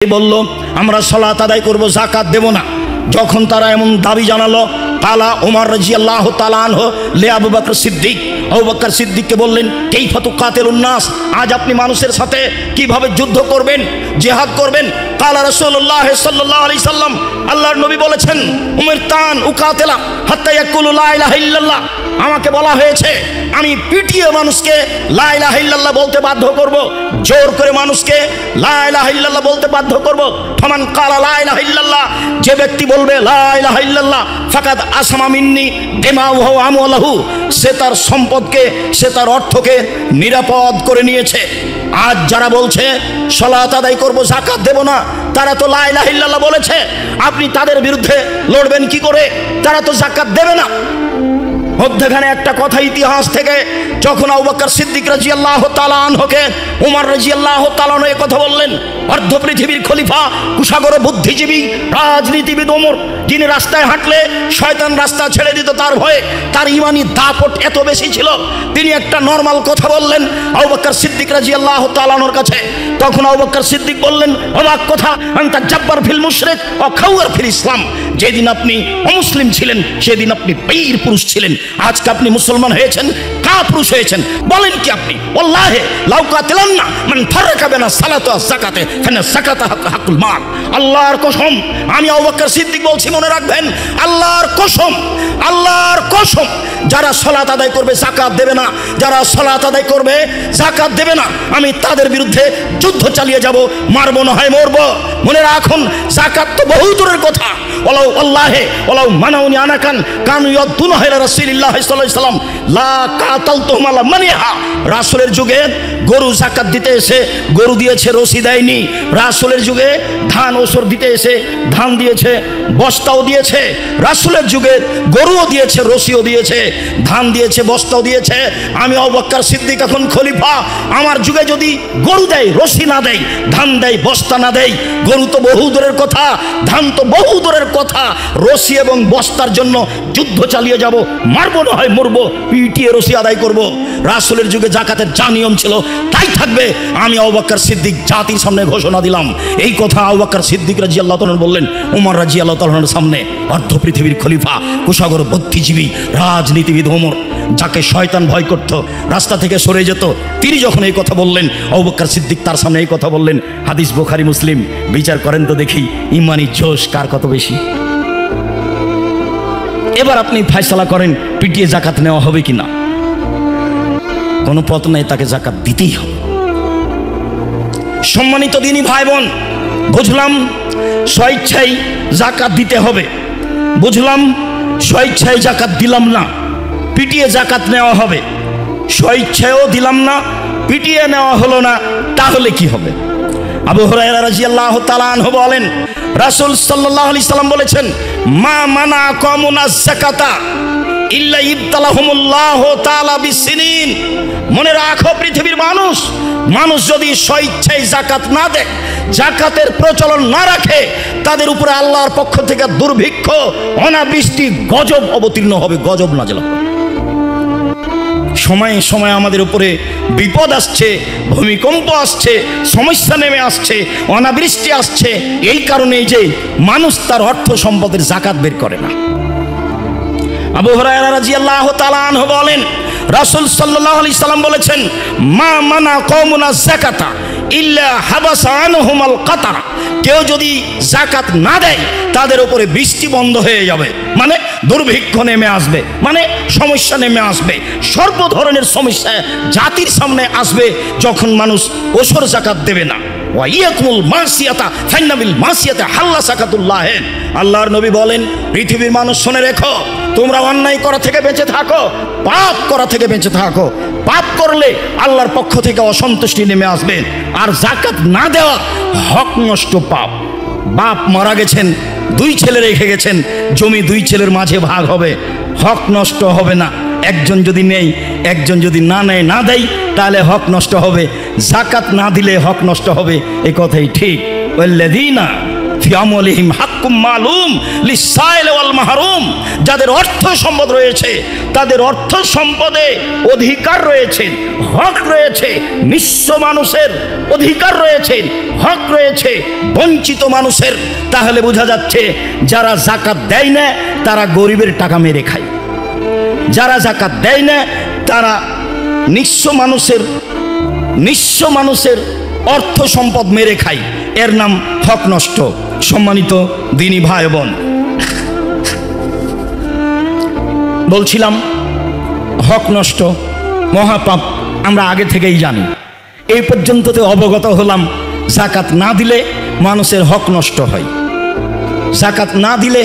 বলল আমরা সালাত আদায় করব, যাকাত দেব না। যখন তারা এমন দাবি জানালো, কালা ওমর রাদিয়াল্লাহু তাআলা আনহু লে আবু বকর সিদ্দিক, আবু বকর সিদ্দিককে বললেন, কাইফা তুকাতিলুন নাস, আজ আপনি মানুষের সাথে কিভাবে যুদ্ধ করবেন, জিহাদ করবেন? কালা রাসূলুল্লাহ সাল্লাল্লাহু আলাইহি সাল্লাম, আল্লাহর নবী বলেছেন, উমিরতান উকাতিলা হাত্তা ইয়াকুলু লা ইলাহা ইল্লাল্লাহ, আমাকে বলা হয়েছে আমি পিটিয়ে মানুষকে লা ইলাহা ইল্লাল্লাহ বলতে বাধ্য করব, জোর করে মানুষকে লা ইলাহা ইল্লাল্লাহ বলতে বাধ্য করব। ফামান কালা লা ইলাহা ইল্লাল্লাহ, যে ব্যক্তি বলবে লা ইলাহা ইল্লাল্লাহ, ফাকাদ আসামা মিন্নি দিমাউহু ওয়া আমওয়ালুহু, সে তার সম্পদকে, সে তার অর্থকে নিরাপদ করে নিয়েছে। আজ যারা বলছে সালাত আদায় করব, যাকাত দেব না, তারা তো লা ইলাহা ইল্লাল্লাহ বলেছে, আপনি তাদের বিরুদ্ধে লড়বেন কি করে? তারা তো যাকাত দেবে না। মধ্যখানে একটা কথা ইতিহাস থেকে, যখন আবু বকর সিদ্দিক রাদিয়াল্লাহু তাআলা আনহুকে ওমর রাদিয়াল্লাহু তাআলা আনহু কথা বললেন, অর্ধ পৃথিবীর খলিফা, কুশাগর বুদ্ধিজীবী, রাজনীতিবিদ ওমর, যিনি রাস্তায় হাঁটলে শয়তান রাস্তা ছেড়ে দিত তার ভয়ে, তার ইমানি দাপট এত বেশি ছিল, তিনি একটা নরমাল কথা বললেন আবু বকর সিদ্দিক রাদিয়াল্লাহু তাআলা আনহুর কাছে। তখন আবু বকর সিদ্দিক বললেন, অবাক কথা, আনতা জাব্বার ফিল মুশরিক ওয়া খাওয়ার ফিল ইসলাম, যেদিন আপনি অমুসলিম ছিলেন সেদিন আপনি বীর পুরুষ ছিলেন, আজকে আপনি মুসলমান হয়েছেন, কাপুরুষ হয়েছেন, বলেন কি আপনি? ওয়াল্লাহি লাউ কাতিলান্না মান ফারাকা বাইনা সালাতি ওয়াজ যাকাতি ফানা যাকাতু হাকুল মাল, আল্লাহর কসম, আমি আবু বকর সিদ্দিক বলছি, মনে রাখবেন, আল্লাহর কসম, আল্লাহর কসম, যারা সালাত আদায় করবে যাকাত দেবে না, যারা সালাত আদায় করবে যাকাত দেবে না, আমি তাদের বিরুদ্ধে যুদ্ধ চালিয়ে যাব, মারবো না হয় মরবো। মনে রাখুন, যাকাত তো বহু দূরের কথা, ওয়ালাউ আল্লাহে ওয়ালাউ মানাউনি আনাকান কানু ইয়াদুনা ইলা রাসূলিল্লাহ সাল্লাল্লাহু আলাইহি সাল্লাম লা কাতালতুহুম আলা মানিহা, রাসূলের যুগে গরু যাকাত দিতে এসে গরু দিয়েছে, রশি দেয়নি। রাসূলের যুগে ধান ওসর দিতে এসে ধান দিয়েছে, বস্তাও দিয়েছে। রাসূলের যুগে গরুও দিয়েছে, রশিও দিয়েছে, ধান দিয়েছে, বস্তাও দিয়েছে। আমি আবু বকর সিদ্দিক এখন খলিফা, আমার যুগে যদি গরু দেয়, রশি না দেয়, ধান দেয়, বস্তা না দেয়, গরু তো বহু দূরের কথা, ধান তো বহু দূরের কথা, রশি এবং বস্তার জন্য যুদ্ধ চালিয়ে যাব, মারবো না হয় মরবো, পিটিয়ে রশি আদায় করব। রাসূলের যুগে যাকাতের যা নিয়ম ছিল তাই থাকবে। আমি আবু বকর সিদ্দিক জাতির সামনে ঘোষণা দিলাম। এই কথা আবু বকর সিদ্দিক রাদিয়াল্লাহু তাআলা বললেন ওমর রাদিয়াল্লাহু তাআলার সামনে। অর্ধ পৃথিবীর খলিফা, কুশাগর বুদ্ধিজীবী, রাজনীতিবিদ ওমর, যাকে শয়তান ভয় করত, রাস্তা থেকে সরে যেত, তিনি যখন এই কথা বললেন, আবু বকর সিদ্দিক তার সামনে এই কথা বললেন। হাদিস বুখারী মুসলিম, বিচার করেন তো দেখি ইমানি জোশ কার কত বেশি। এবার আপনি ফয়সালা করেন, পিটিয়ে যাকাত নেওয়া হবে কিনা? কোনো পথ নাই, তাকে যাকাত দিতেই হবে। সম্মানিত দিনী ভাই বোন, বুঝলাম স্বেচ্ছায় যাকাত দিতে হবে, বুঝলাম স্বেচ্ছায় যাকাত দিলাম না, পিটিয়ে যাকাত নেওয়া হবে। স্বেচ্ছায়ও দিলাম না, পিটিয়ে নেওয়া হলো না, তাহলে কি হবে? আবু হুরায়রা রাদিয়াল্লাহু তাআলা আনহু বলেন, রাসূল সাল্লাল্লাহু আলাইহি সাল্লাম বলেছেন, মা মানা কওমুনা যাকাতা ইল্লা ইবতালাহুমুল্লাহু তাআলা বিসিনিন। মনে রাখো পৃথিবীর মানুষ, মানুষ যদি স্বেচ্ছায় যাকাত না দেয়, যাকাতের প্রচলন না রাখে, তাদের উপরে আল্লাহর পক্ষ থেকে দুর্ভিক্ষ, অনাবৃষ্টি, গজব অবতীর্ণ হবে, গজব নাযিল হবে। সময়ে সময়ে আমাদের উপরে বিপদ আসছে, ভূমিকম্প আসছে, সমস্যা নেমে আসছে, অনাবৃষ্টি আসছে, এই কারণেই যে মানুষ তার অর্থ সম্পদের যাকাত বের করে না। আবু হুরায়রা রাদিয়াল্লাহু তাআলা আনহু বলেন, রাসূল সাল্লাল্লাহু আলাইহি সাল্লাম বলেছেন, মা মানা কওমুনা যাকাতা ইল্লা হাবাসা আনহুমাল কাতার। কেউ যদি যাকাত না দেয়, তাদের উপরে বৃষ্টি বন্ধ হয়ে যাবে, মানে দুর্ভিক্ষ নেমে আসবে, মানে সমস্যা নেমে আসবে, সর্ব ধরনের সমস্যা জাতির সামনে আসবে যখন মানুষ ওসর যাকাত দেবে না। ওয়া ইয়াকুল মাসিয়াতা ফাইনাবিল মাসিয়াতা হাল্লা যাকাতুল্লাহ। আল্লাহর নবী বলেন, পৃথিবীর মানুষ শুনে রেখো, তোমরা অন্যায় করা থেকে বেঁচে থাকো, পাপ করা থেকে বেঁচে থাকো। পাপ করলে আল্লাহর পক্ষ থেকে অসন্তুষ্টি নেমে আসবে। আর যাকাত না দেওয়া হক নষ্ট পাপ। বাপ মারা গেছেন, দুই ছেলে রেখে গেছেন, জমি দুই ছেলের মাঝে ভাগ হবে, হক নষ্ট হবে না। একজন যদি নেই, একজন যদি না নেয়, না দেয়, তাহলে হক নষ্ট হবে। যাকাত না দিলে হক নষ্ট হবে, এই কথাই ঠিক। ওয়াল্লাযীনা ফি ফি আমওয়ালিহিম হাক্কুম মালুম লিসাইল ওয়াল মাহরুম, যাদের অর্থ সম্পদ রয়েছে তাদের অর্থ সম্পদে অধিকার রয়েছে, হক রয়েছে, নিঃস্ব মানুষের অধিকার রয়েছে, হক রয়েছে, বঞ্চিত মানুষের। তাহলে বোঝা যাচ্ছে যারা যাকাত দেয় না তারা গরিবের টাকা মেরে খায়, যারা যাকাত দেয় না তারা নিঃস্ব মানুষের অর্থ সম্পদ মেরে খায়। এর নাম হক নষ্ট। সম্মানিত দিনী ভাই বোন, বলছিলাম হক নষ্ট মহাপাপ আমরা আগে থেকেই জানি। এই পর্যন্ততে অবগত হলাম যাকাত না দিলে মানুষের হক নষ্ট হয়, যাকাত না দিলে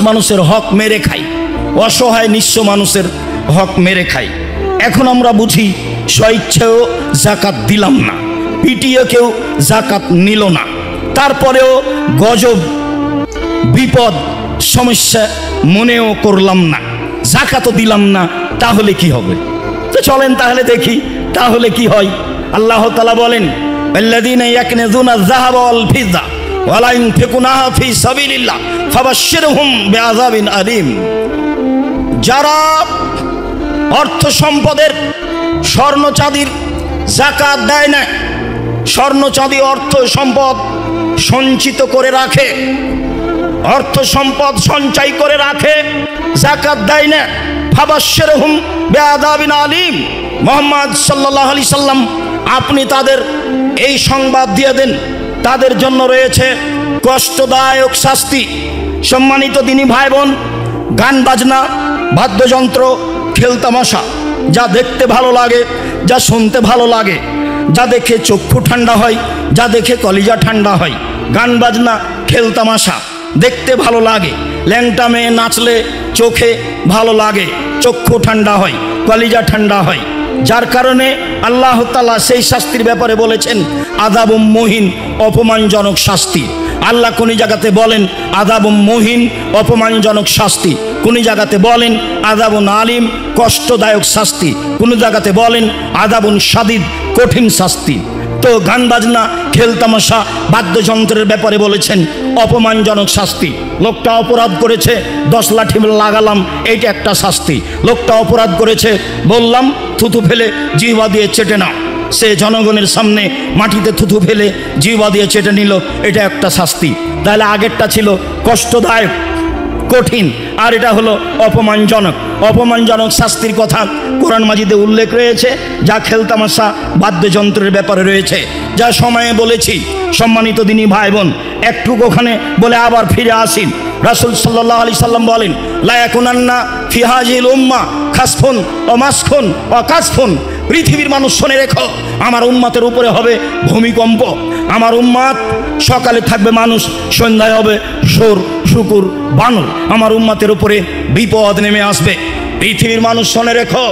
মানুষের হক মেরে খায়, অসহায় নিঃস্ব মানুষের হক মেরে খায়। এখন আমরা বুঝি স্বইচ্ছায়ও যাকাত দিলাম না, পিটিয়ে কেউ যাকাত নিল না, তারপরেও গজব বিপদ সমস্যা মনেও করলাম না, যাকাতও দিলাম না, তাহলে কি হবে? তো চলেন তাহলে দেখি তাহলে কি হয়। আল্লাহ তাআলা বলেন, আল্লাযীনা ইয়াকনিজুনা আয-যাহাবা ওয়াল ফিদ্দা ওয়া লা ইউনফিকুনাহা ফি সাবিলিল্লাহ ফাবাশশিরহুম বিআযাবিন আলীম। যারা অর্থ সম্পদের স্বর্ণ চাঁদির যাকাত দেয় না, স্বর্ণ চাঁদি অর্থ সম্পদ সঞ্চিত করে রাখে, অর্থ সম্পদ সঞ্চয় করে রাখে, যাকাত দেয় না, ফাবাশশিরহুম বিআযাবিন আলীম। মুহাম্মদ সাল্লাল্লাহু আলাইহি সাল্লাম আপনি তাদের এই সংবাদ দিয়ে দেন, তাদের জন্য রয়েছে কষ্টদায়ক শাস্তি। সম্মানিত দিনী ভাই বোন, গান বাজনা, বাদ্যযন্ত্র, খেলতামাশা যা দেখতে ভালো লাগে, যা শুনতে ভালো লাগে, যা দেখে চক্ষু ঠান্ডা হয়, যা দেখে কলিজা ঠান্ডা হয়, গান বাজনা খেলতামাশা দেখতে ভালো লাগে, ল্যাংটা মেয়ে নাচলে চোখে ভালো লাগে, চক্ষু ঠান্ডা হয়, কলিজা ঠান্ডা হয়। যার কারণে আল্লাহ তাআলা সেই শাস্তির ব্যাপারে বলেছেন আযাবুম মুহিন, অপমানজনক শাস্তি। আল্লাহ কোন জায়গাতে বলেন আযাবুম মুহিন, অপমানজনক শাস্তি, কোন জায়গাতে বলেন আযাবুন আলিম, কষ্টদায়ক শাস্তি, কোন জায়গাতে বলেন আযাবুন শাদীদ, কঠিন শাস্তি। তো গান বাজনা খেলতামাশা বাদ্যযন্ত্রের ব্যাপারে বলেছেন অপমানজনক শাস্তি। লোকটা অপরাধ করেছে, 10 লাঠি লাগালাম, এইটা একটা শাস্তি। লোকটা অপরাধ করেছে, বললাম থুতু ফেলে জিহ্বা দিয়ে চেটে নাও, সে জনগণের সামনে মাটিতে থুতু ফেলে জিহ্বা দিয়ে চেটে নিল, এটা একটা শাস্তি। তাহলে আগেরটা ছিল কষ্টদায়ক কঠিন, আর এটা হলো অপমানজনক। অপমানজনক শাস্তির কথা কোরআন মাজিদে উল্লেখ রয়েছে, যা খেলতামাশা বাদ্যযন্ত্রের ব্যাপারে রয়েছে, যা সময়ে বলেছি। সম্মানিত দিনী ভাই বোন, একটু ওখানে বলে আবার ফিরে আসিন। রাসূল সাল্লাল্লাহু আলাইহি সাল্লাম বলেন, লা ইয়াকুনান্না ফি হাযিহিল উম্মাহ খাসফুন ওয়া মাসখুন ওয়া কাসফুন। পৃথিবীর মানুষ শুনে রেখো, আমার উম্মতের উপরে হবে ভূমিকম্প। আমার উম্মত সকালে থাকবে মানুষ, সন্ধ্যায় হবে সোর শুকুর বানর। আমার উম্মতের উপরে বিপদ নেমে আসবে। পৃথিবীর মানুষ শুনে রেখো,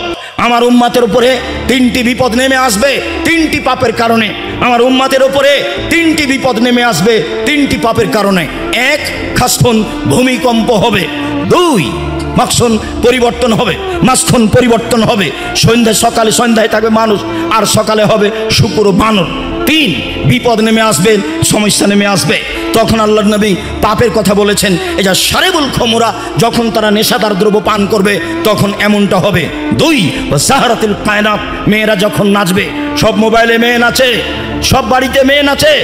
আমার উম্মতের উপরে 3টি বিপদ নেমে আসবে 3টি পাপের কারণে। আমার উম্মতের উপরে 3টি বিপদ নেমে আসবে 3টি পাপের কারণে। 1 খাসফুন, ভূমিকম্প হবে। 2 মাসখুন, পরিবর্তন হবে, মাসখুন পরিবর্তন হবে, সকালে সন্ধ্যায় থাকবে মানুষ, আর সকালে হবে শুকুর বানর। 3 বিপদ নেমে আসবে, সমস্যা নেমে আসবে। তখন আল্লাহর নবী পাপের কথা বলেছেন, এই যা সারেবুল খমরা, যখন তারা নেশাদার দ্রব্য পান করবে তখন এমনটা হবে। 2 সাহারাতুল কায়নাত, মেয়েরা যখন নাচবে, সব মোবাইলে মেয়ে নাচে, সব বাড়িতে মেয়ে নাচে,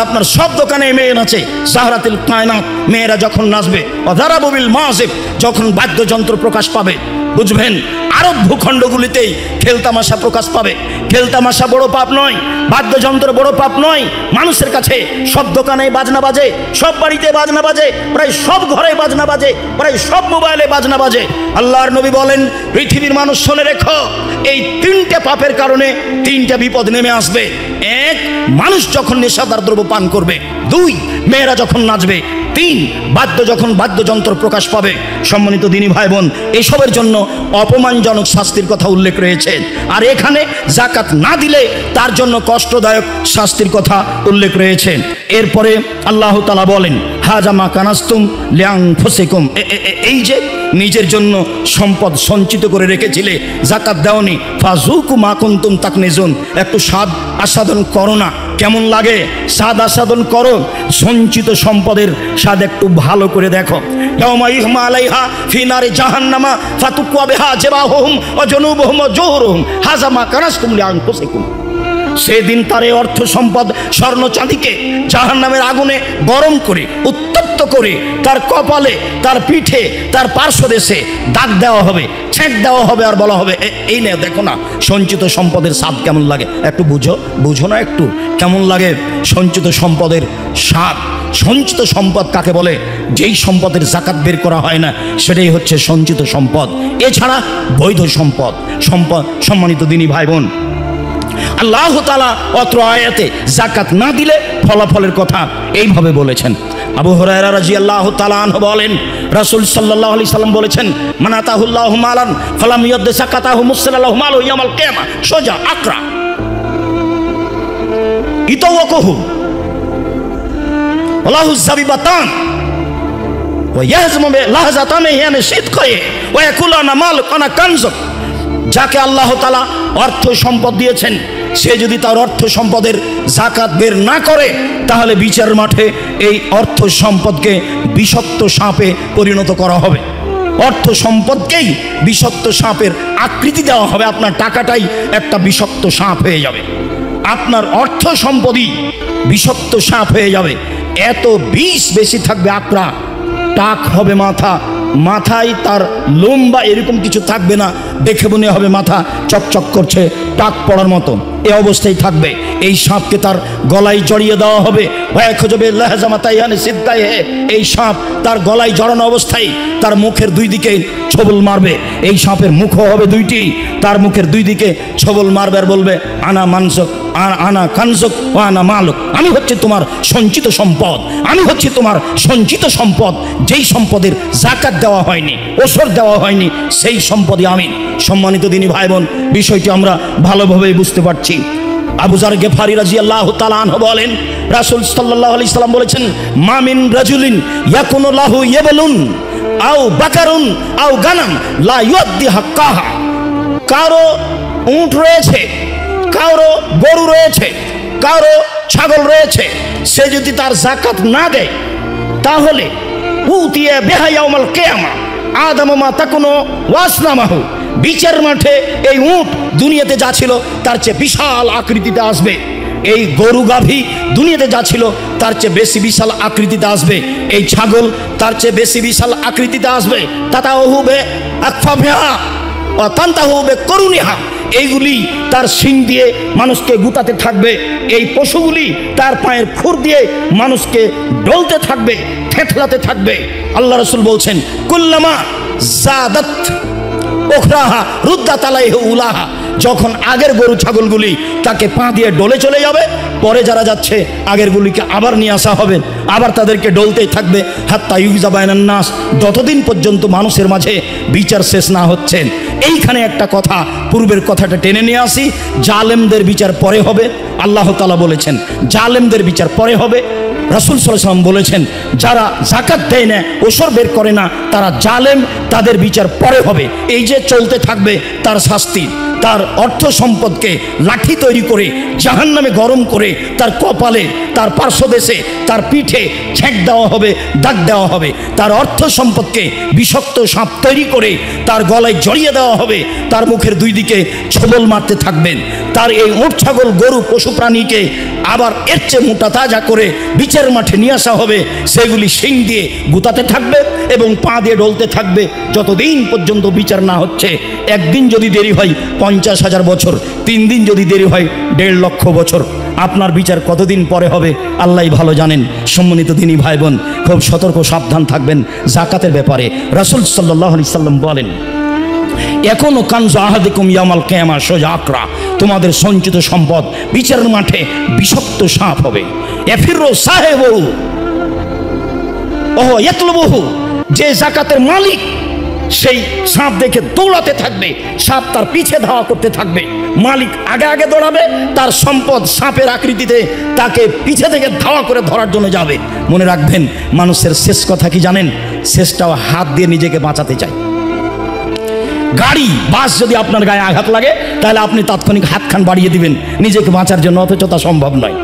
আপনার সব দোকানে মেয়ে নাচে। সাহারাতুল কায়নাত, মেয়েরা যখন নাচবে। ওয়াদারাবু বিল মাযিব, যখন বাদ্যযন্ত্র প্রকাশ পাবে, বুঝবেন আরব ভূখণ্ডগুলিতেই খেলতামাশা প্রকাশ পাবে। খেলতামাশা বড় পাপ নয়, বাদ্যযন্ত্র বড় পাপ নয়। মানুষের কাছে সব দোকানে বাজনা বাজে, সব বাড়িতে বাজনা বাজে, প্রায় সব ঘরে বাজনা বাজে, প্রায় সব মোবাইলে বাজনা বাজে। আল্লাহর নবী বলেন, পৃথিবীর মানুষ শুনে রেখো, এই 3টে পাপের কারণে 3টা বিপদ নেমে আসবে। 1 মানুষ যখন নেশাদার দ্রব্য পান করবে, 2 মেয়েরা যখন নাচবে, 3 বাদ্যযন্ত্র প্রকাশ পাবে। সম্মানিত দিনী ভাই বোন, এসবের জন্য অপমানজনক শাস্তির কথা উল্লেখ রয়েছে। আর এখানে যাকাত না দিলে তার জন্য কষ্টদায়ক শাস্তির কথা উল্লেখ রয়েছে। এরপরে আল্লাহ তাআলা বলেন, হাজা মা কানাস্তুম লিআনফুসিকুম, এই যে নিজের জন্য সম্পদ সঞ্চিত করে রেখেছিলে, যাকাত দাওনি, ফাযুকু মা কুনতুম তাকনিজুন, একটু স্বাদ আস্বাদন করো না, কেমন লাগে? স্বাদ আস্বাদন করো সঞ্চিত সম্পদের স্বাদ একটু ভালো করে দেখো। ইয়াউমা ইহমা আলাইহা ফি নারি জাহান্নামা ফাতুকুয়া বিহা জিবাহুহুম ওয়া জুনুবুহুম ওয়া জুহুরুহুম হাযা মা কানাসতুম লিআনফুসিকুম। সেদিন তার এই অর্থ সম্পদ স্বর্ণ চাঁদিকে জাহান্নামের আগুনে গরম করে উত্তপ্ত করে তার কপালে, তার পিঠে, তার পার্শ্বদেশে দাগ দেওয়া হবে, ছেঁক দেওয়া হবে, আর বলা হবে এই নে দেখো না সঞ্চিত সম্পদের স্বাদ কেমন লাগে, একটু বুঝো না একটু কেমন লাগে সঞ্চিত সম্পদের স্বাদ। সঞ্চিত সম্পদ কাকে বলে? যেই সম্পদের জাকাত বের করা হয় না সেটাই হচ্ছে সঞ্চিত সম্পদ। এছাড়া বৈধ সম্পদ। সম্মানিত দিনী ভাই বোন, আল্লাহ তাআলা অত্র আয়াতে যাকাত না দিলে ফলাফলের কথা এইভাবে বলেছেন। আবু হুরায়রা রাদিয়াল্লাহু তাআলা আনহু বলেন, রাসূল সাল্লাল্লাহু আলাইহি সাল্লাম বলেছেন, মান আতাহুল্লাহু মালান ফালাম ইউদ্দি যাকাতাহু মুসসালাহু মালু ইয়াউমাল কিয়ামা সোজা আকরা ইতাওয়াকুহু ওয়ালাহু যাবিবাতান ওয়া ইয়াহজমু লাহজাতান ইয়ানে সিদকায়ে ওয়া ইয়াকুলু আনা মালুক আনা কানজুক। যাকে আল্লাহ তাআলা অর্থ সম্পদ দিয়েছেন সে যদি তার অর্থ সম্পদের যাকাত বের না করে তাহলে বিচার মাঠে এই অর্থ সম্পদকে বিষাক্ত সাপে পরিণত করা হবে। অর্থ সম্পদকেই বিষাক্ত সাপের আকৃতি দেওয়া হবে। আপনার টাকাটাই একটা বিষাক্ত সাপ হয়ে যাবে, আপনার অর্থ সম্পদই বিষাক্ত সাপ হয়ে যাবে। এত বিষ বেশি থাকবে, আকরা টাক হবে মাথা, মাথায় তার লোম বা এরকম কিছু থাকবে না, দেখে মনে হবে মাথা চকচক করছে, টাক পড়ার মতো এই অবস্থায় থাকবে। এই সাপকে তার গলায় জড়িয়ে দেওয়া হবে। এই সাপ তার গলায় জড়ানো অবস্থায় তার মুখের দুই দিকে ছবল মারবে। এই সাপের মুখও হবে দুইটি, তার মুখের দুই দিকে ছবল মারবে আর বলবে আনা মানসক আনা কানজক ও আনা মালুক, আমি হচ্ছে তোমার সঞ্চিত সম্পদ, আমি হচ্ছে তোমার সঞ্চিত সম্পদ। যেই সম্পদের যাকাত দেওয়া হয়নি, ওসর দেওয়া হয়নি, সেই সম্পদই আমি। সম্মানিত দিনী ভাই বোন, বিষয়টি আমরা ভালোভাবে বুঝতে পারছি। আবু যার গিফারি রাদিয়াল্লাহু তাআলা আনহু বলেন, রাসূল সাল্লাল্লাহু আলাইহি সাল্লাম বলেছেন, মা মিন রাজুলিন ইয়াকুনু লাহু ইয়াবলুন আও বাকারুন আও গানাম লা ইউদ্দি হাক্কাহা। কারো উট রয়েছে, কারো গরু রয়েছে, কারো ছাগল রয়েছে, সে যদি তার যাকাত না দেয় তাহলে উতিয়া বিহা ইয়াউমাল কিয়ামা আদামু মা তাকুনু ওয়াসনামাহু। বিচার মাঠে এই উট দুনিয়াতে যা ছিল তার চেয়ে বিশাল আকৃতিতে আসবে। এই গরু গাভী দুনিয়াতে যা ছিল তার চেয়ে বেশি বিশাল আকৃতিতে আসবে। এই ছাগল তার চেয়ে বেশি বিশাল আকৃতিতে আসবে। তাতাহুবে আকফাবিহা ও তানতাহুবে করুনিহা। এইগুলি তার শিং দিয়ে মানুষকে গুতাতে থাকবে। এই পশুগুলি তার পায়ের খুর দিয়ে মানুষকে ডলতে থাকবে, থেতলাতে থাকবে। আল্লাহ রাসূল বলছেন, কুল্লামা জাদাত ওখরাহা রুদ্দাত আলাইহি উলাহা। যখন আগের গরু ছাগলগুলি তাকে পা দিয়ে ডলে চলে যাবে, পরে যারা যাচ্ছে আগেরগুলিকে আবার নিয়ে আসা হবে, আবার তাদেরকে ডলতেই থাকবে হাত্তা ইউজা বাইনান নাস, যতদিন পর্যন্ত মানুষের মাঝে বিচার শেষ না হচ্ছে। এইখানে একটা কথা, পূর্বের কথাটা টেনে নিয়ে আসি। জালেমদের বিচার পরে হবে, আল্লাহ তাআলা বলেছেন জালেমদের বিচার পরে হবে। রাসূল সাল্লাল্লাহু আলাইহি ওয়াসাল্লাম বলেছেন যারা যাকাত দেয় না, ওসর বের করে না, তারা জালেম, তাদের বিচার পরে হবে। এই যে চলতে থাকবে তার শাস্তি। তার অর্থ সম্পদকে লাঠি তৈরি করে জাহান্নামে গরম করে তার কপালে, তার পার্শ্বদেশে, তার পিঠে ছেঁক দেওয়া হবে, দাগ দেওয়া হবে। তার অর্থ সম্পদকে বিষাক্ত সাপ তৈরি করে তার গলায় জড়িয়ে দেওয়া হবে, তার মুখের দুই দিকে ছবল মারতে থাকবেন। তার এই উট ছাগল গরু পশু প্রাণীকে আবার এর চেয়ে মোটা তাজা করে বিচার মাঠে নিয়ে আসা হবে। সেগুলি শিং দিয়ে গুতাতে থাকবে এবং পা দিয়ে ডলতে থাকবে যতদিন পর্যন্ত বিচার না হচ্ছে। একদিন যদি দেরি হয় 50,000 বছর, 3 দিন যদি দেরি হয় 1.5 লক্ষ বছর। আপনার বিচার কতদিন পরে হবে আল্লাহই ভালো জানেন। সম্মানিত দিনী ভাই বোন, খুব সতর্ক সাবধান থাকবেন যাকাতের ব্যাপারে। রাসূল সাল্লাল্লাহু আলাইহি সাল্লাম বলেন, এখনো কানজু আহাদিকুম ইয়াউমাল কিয়ামা সোজা আকরা। তোমাদের সঞ্চিত সম্পদ বিচারের মাঠে বিষাক্ত সাপ হবে। এফিরু সাহেবহু ওহ ইয়াতলুবহু। যে যাকাতের মালিক সেই সাপ দেখে দৌড়াতে থাকবে, সাপ তার পিছে ধাওয়া করতে থাকবে। মালিক আগে আগে দৌড়াবে, তার সম্পদ সাপের আকৃতিতে তাকে পিছে থেকে ধাওয়া করে ধরার জন্য যাবে। মনে রাখবেন, মানুষের শেষ কথা কি জানেন? শেষটাও হাত দিয়ে নিজেকে বাঁচাতে চায়। গাড়ি বাস যদি আপনার গায়ে আঘাত লাগে তাহলে আপনি তাৎক্ষণিক হাতখান বাড়িয়ে দিবেন নিজেকে বাঁচার জন্য, অথচ তা সম্ভব নয়।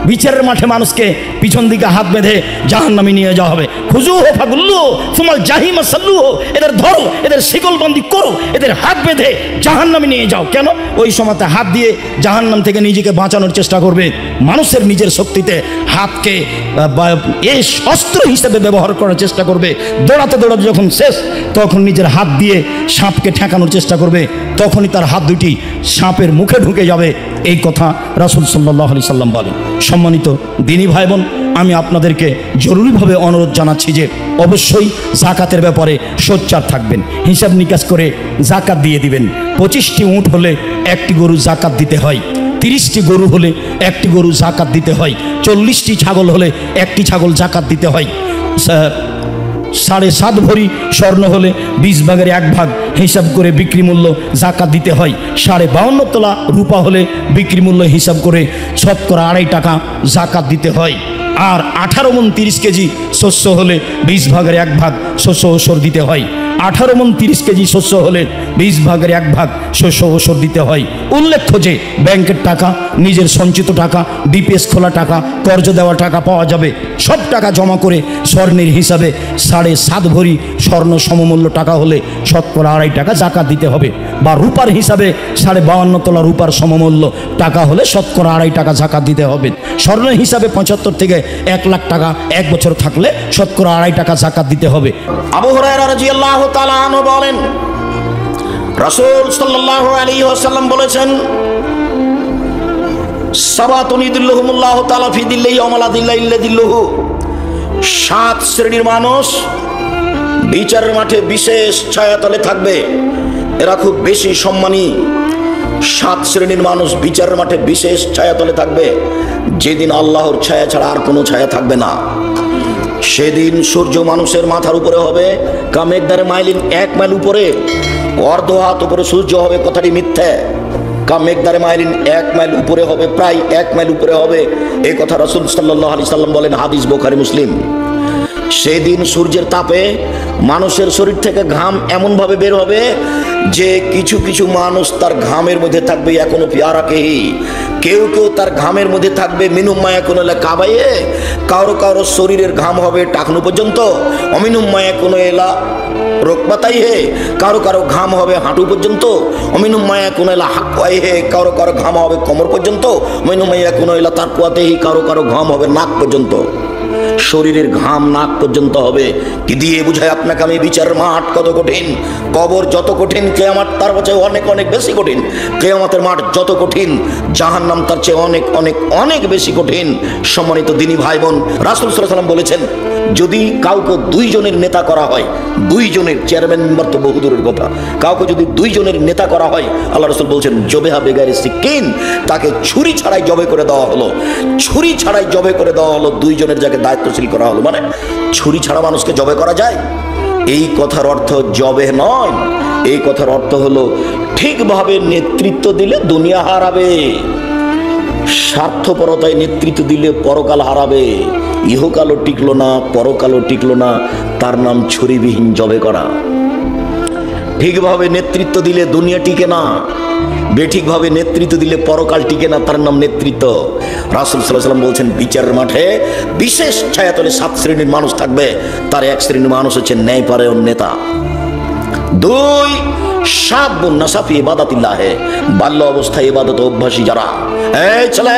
বিচারের মাঠে মানুষকে পিছন দিকে হাত বেঁধে জাহান্নামে নিয়ে যাওয়া হবে। খুজুহু ফাগুল্লুহু সুমাল জাহিমা সাল্লুহু, এদের ধরো, এদের শিকলবন্দি করো, এদের হাত বেঁধে জাহান্নামে নিয়ে যাও। কেন? ওই সময়তে হাত দিয়ে জাহান্নাম থেকে নিজেকে বাঁচানোর চেষ্টা করবে। মানুষের নিজের শক্তিতে হাতকে এই অস্ত্র হিসেবে ব্যবহার করার চেষ্টা করবে। দৌড়াতে দৌড়াতে যখন শেষ, তখন নিজের হাত দিয়ে সাপকে ঠেকানোর চেষ্টা করবে। তখনই তার হাত দুটি সাপের মুখে ঢুকে যাবে। এই কথা রাসূল সাল্লাল্লাহু আলাইহি সাল্লাম বলেন। সম্মানিত দিনী ভাই বোন, আমি আপনাদেরকে জরুরিভাবে অনুরোধ জানাচ্ছি যে অবশ্যই জাকাতের ব্যাপারে সোচ্চার থাকবেন। হিসাব নিকাশ করে জাকাত দিয়ে দিবেন। 25টি উট হলে একটি গরু জাকাত দিতে হয়, 30টি গরু হলে একটি গরু জাকাত দিতে হয়, 40টি ছাগল হলে একটি ছাগল জাকাত দিতে হয়, 7.5 ভরি স্বর্ণ হলে 20 ভাগের 1 ভাগ হিসাব করে বিক্রি মূল্য জাকাত দিতে হয়, 52.5 তোলা রূপা হলে বিক্রি মূল্য হিসাব করে শতকরা 2.5 টাকা জাকাত দিতে হয়। আর 18 মণ 30 কেজি শস্য হলে 20 ভাগের 1 ভাগ শস্য ওসর দিতে হয়। 18 মণ 30 কেজি শস্য হলে 20 ভাগের 1 ভাগ শস্য ওসর দিতে হয়। উল্লেখ্য যে ব্যাংকের টাকা, নিজের সঞ্চিত টাকা, ডিপিএস খোলা টাকা, কর্জ দেওয়া টাকা পাওয়া যাবে। সব টাকা জমা করে স্বর্ণের হিসাবে 7.5 ভরি স্বর্ণ সমমূল্য টাকা হলে শতকরা 2.5 টাকা জাকাত দিতে হবে। বা রূপার হিসাবে 52.5 তোলা রূপার সমমূল্য টাকা হলে শতকরা 2.5 টাকা জাকাত দিতে হবে। স্বর্ণের হিসাবে 75 থেকে 1 লাখ টাকা 1 বছর থাকলে শতকরা 2.5 টাকা জাকাত দিতে হবে। আবু হুরায়রা রাদিয়াল্লাহু তাআলা আনহু বলেন, রাসূল সাল্লাল্লাহু আলাইহি ওয়াসাল্লাম বলেছেন, সাবাতুন ইদিল্লুহুমুল্লাহু তাআলা ফি দিল্লিহি ওয়া লা দিল্লা ইল্লা দিল্লুহু। 7 শ্রেণীর মানুষ বিচারের মাঠে বিশেষ ছায়াতলে থাকবে। এরা খুব বেশি সম্মানী। 7 শ্রেণীর মানুষ বিচারের মাঠে বিশেষ ছায়াতলে থাকবে, যেদিন আল্লাহর ছায়া ছাড়া আর কোনো ছায়া থাকবে না। সেদিন সূর্য মানুষের মাথার উপরে হবে কামেকদারে মাইলিন 1 মাইল উপরে, অর্ধ হাত উপরে সূর্য হবে। কথাটি মিথ্যে। কামেকদারে মাইলিন 1 মাইল উপরে হবে, প্রায় 1 মাইল উপরে হবে। এই কথা রাসূল সাল্লাল্লাহু আলাইহি সাল্লাম বলেন, হাদিস বুখারী মুসলিম। সেদিন সূর্যের তাপে মানুষের শরীর থেকে ঘাম এমনভাবে বের হবে যে কিছু কিছু মানুষ তার ঘামের মধ্যে থাকবে এখনো পিয়ারাকেহি, কেউ কেউ তার ঘামের মধ্যে থাকবে মিনুম্মায়া কোনো এলা কাবাইয়ে, কারো কারো শরীরের ঘাম হবে টাকনু পর্যন্ত, অমিনুম্মায়া কোনো এলা রোকবাতাই হে, কারো কারো ঘাম হবে হাঁটু পর্যন্ত, অমিনুম্মায়া কোনো এলা হাকুয়াই হে, কারো কারো ঘাম হবে কোমর পর্যন্ত, অমিনুম্মায়া কোনো এলা তার কুয়াতেহি, কারো কারো ঘাম হবে নাক পর্যন্ত। শরীরের ঘাম নাক পর্যন্ত হবে। কি দিয়ে বুঝায় আপনাকে আমি বিচারের মাঠ কত কঠিন? কবর যত কঠিন, কিয়ামত তার চেয়ে অনেক অনেক বেশি কঠিন। কিয়ামতের মাঠ যত কঠিন, জাহান্নাম তার চেয়ে অনেক অনেক অনেক বেশি কঠিন। সম্মানিত দিনী ভাই বোন, রাসূল সাল্লাল্লাহু আলাইহি ওয়াসাল্লাম বলেছেন, যদি কাউকে 2 জনের নেতা করা হয়, 2 জনের চেয়ারম্যান মেম্বার তো বহুদূরের কথা, কাউকে যদি 2 জনের নেতা করা হয়, আল্লাহ রাসূল বলছেন জবেহা বেগারে সিকিন, তাকে ছুরি ছাড়াই জবে করে দেওয়া হলো। ছুরি ছাড়াই জবে করে দেওয়া হলো, 2 জনের যাকে দায়িত্বশীল করা হলো। মানে ছুরি ছাড়া মানুষকে জবে করা যায়? এই কথার অর্থ জবে নয়। এই কথার অর্থ হলো ঠিকভাবে নেতৃত্ব দিলে দুনিয়া হারাবে, স্বার্থপরতায় নেতৃত্ব দিলে পরকাল হারাবে। ইহকালও টিকলো না, পরকালও টিকলো না, তার নাম ছুরিবিহীন জবে করা। ঠিকভাবে নেতৃত্ব দিলে দুনিয়া টিকে না, বেঠিকভাবে নেতৃত্ব দিলে পরকাল টিকে না, তার নাম নেতৃত্ব। রাসূল সাল্লাল্লাহু আলাইহি ওয়াসাল্লাম বলছেন, বিচারের মাঠে বিশেষ ছায়াতলে 7 শ্রেণীর মানুষ থাকবে। তার 1 শ্রেণীর মানুষ হচ্ছে ন্যায়পরায়ণ নেতা। 2 শাবুন নাশা ফি ইবাদাতিল্লাহ, বাল্য অবস্থায় ইবাদতে অভ্যাসী যারা। এই ছেলে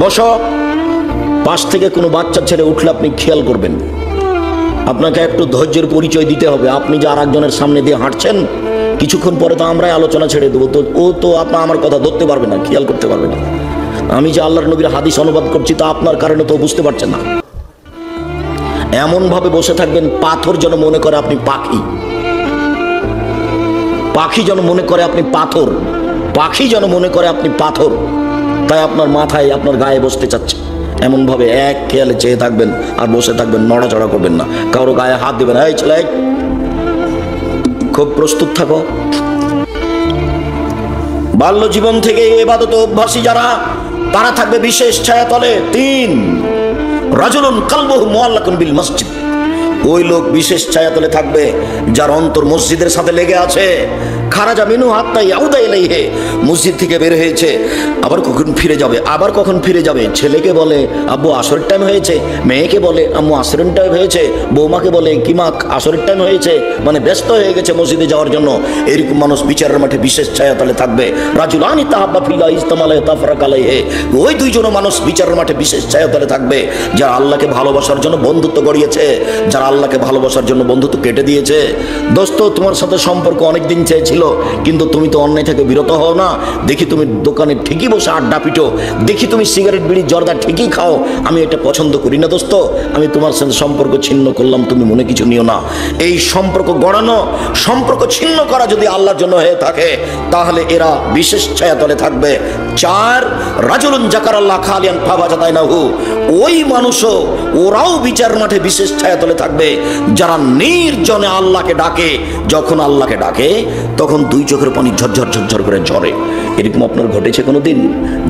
বসো। পাশ থেকে কোনো বাচ্চা ছেলে উঠলে আপনি খেয়াল করবেন, আপনাকে একটু ধৈর্যের পরিচয় দিতে হবে। আপনি যে আরেকজনের সামনে দিয়ে হাঁটছেন, কিছুক্ষণ পরে তো আমরাই আলোচনা ছেড়ে দেবো, তো ও তো আপনার আমার কথা ধরতে পারবে না, খেয়াল করতে পারবে না। আমি যে আল্লাহর নবীর হাদিস অনুবাদ করছি তা আপনার কারণে তো বুঝতে পারছেন না। এমন ভাবে বসে থাকবেন পাথর যেন মনে করে আপনি পাখি, পাখি যেন মনে করে আপনি পাথর, পাখি যেন মনে করে আপনি পাথর, তাই আপনার মাথায় আপনার গায়ে বসতে চাচ্ছে। এমন ভাবে এক খেয়ালে চেয়ে থাকবেন আর বসে থাকবেন, নড়াচড়া করবেন না, কারো গায়ে হাত দেবেন। এই ছেলে খুব প্রস্তুত থাকো। বাল্য জীবন থেকে ইবাদতে অভ্যাসী যারা, তারা থাকবে বিশেষ ছায়াতলে। 3 রাজুলুন কালবুহু মুআল্লাকুন বিল মসজিদ, ওই লোক বিশেষ ছায়াতলে থাকবে যার অন্তর মসজিদের সাথে লেগে আছে। খারাজা মিনু হাত্তা ইয়াউদা ইলাইহি, মসজিদ থেকে বের হয়েছে, আবার কখন ফিরে যাবে, আবার কখন ফিরে যাবে। ছেলেকে বলে আব্বু আসরের টাইম হয়েছে, মেয়েকে বলে আম্মু আসরের টাইম হয়েছে, বৌমাকে বলে কি মা আসরের টাইম হয়েছে, মানে ব্যস্ত হয়ে গেছে মসজিদে যাওয়ার জন্য। এরকম মানুষ বিচারের মাঠে বিশেষ ছায়াতলে থাকবে। রাজুলানি তাহাব্বা ফিল্লাহ ইজতামালা তাফরাকা আলাইহি, ওই দুইজন মানুষ বিচারের মাঠে বিশেষ ছায়াতলে থাকবে যারা আল্লাহকে ভালোবাসার জন্য বন্ধুত্ব গড়িয়েছে, যারা আল্লাহকে ভালোবাসার জন্য বন্ধুত্ব কেটে দিয়েছে। দোস্ত, তোমার সাথে সম্পর্ক অনেকদিন চেয়েছিল, কিন্তু তুমি তো অন্যায় থেকে বিরত হও না। দেখি তুমি দোকানে ঠিকই বসে আড্ডা পিটো, দেখি তুমি সিগারেট বিড়ি জর্দা ঠিকই খাও। আমি এটা পছন্দ করি না দোস্ত, আমি তোমার সাথে সম্পর্ক ছিন্ন করলাম, তুমি মনে কিছু নিও না। এই সম্পর্ক গড়ানো, সম্পর্ক ছিন্ন করা যদি আল্লাহর জন্য হয়ে থাকে, তাহলে এরা বিশেষ ছায়াতলে থাকবে। 4, রাজুলুন যাকারাল্লাহ খালিয়ান ফাওয়াজাদাইনাহু, ওই মানুষও ওরাও বিচার মাঠে বিশেষ ছায়াতলে থাকবে যারা নির্জনে আল্লাহকে ডাকে। যখন আল্লাহকে ডাকে তখন দুই চোখের পানি ঝরঝর ঝরঝর করে ঝরে। এরকম আপনার ঘটেছে কোনোদিন?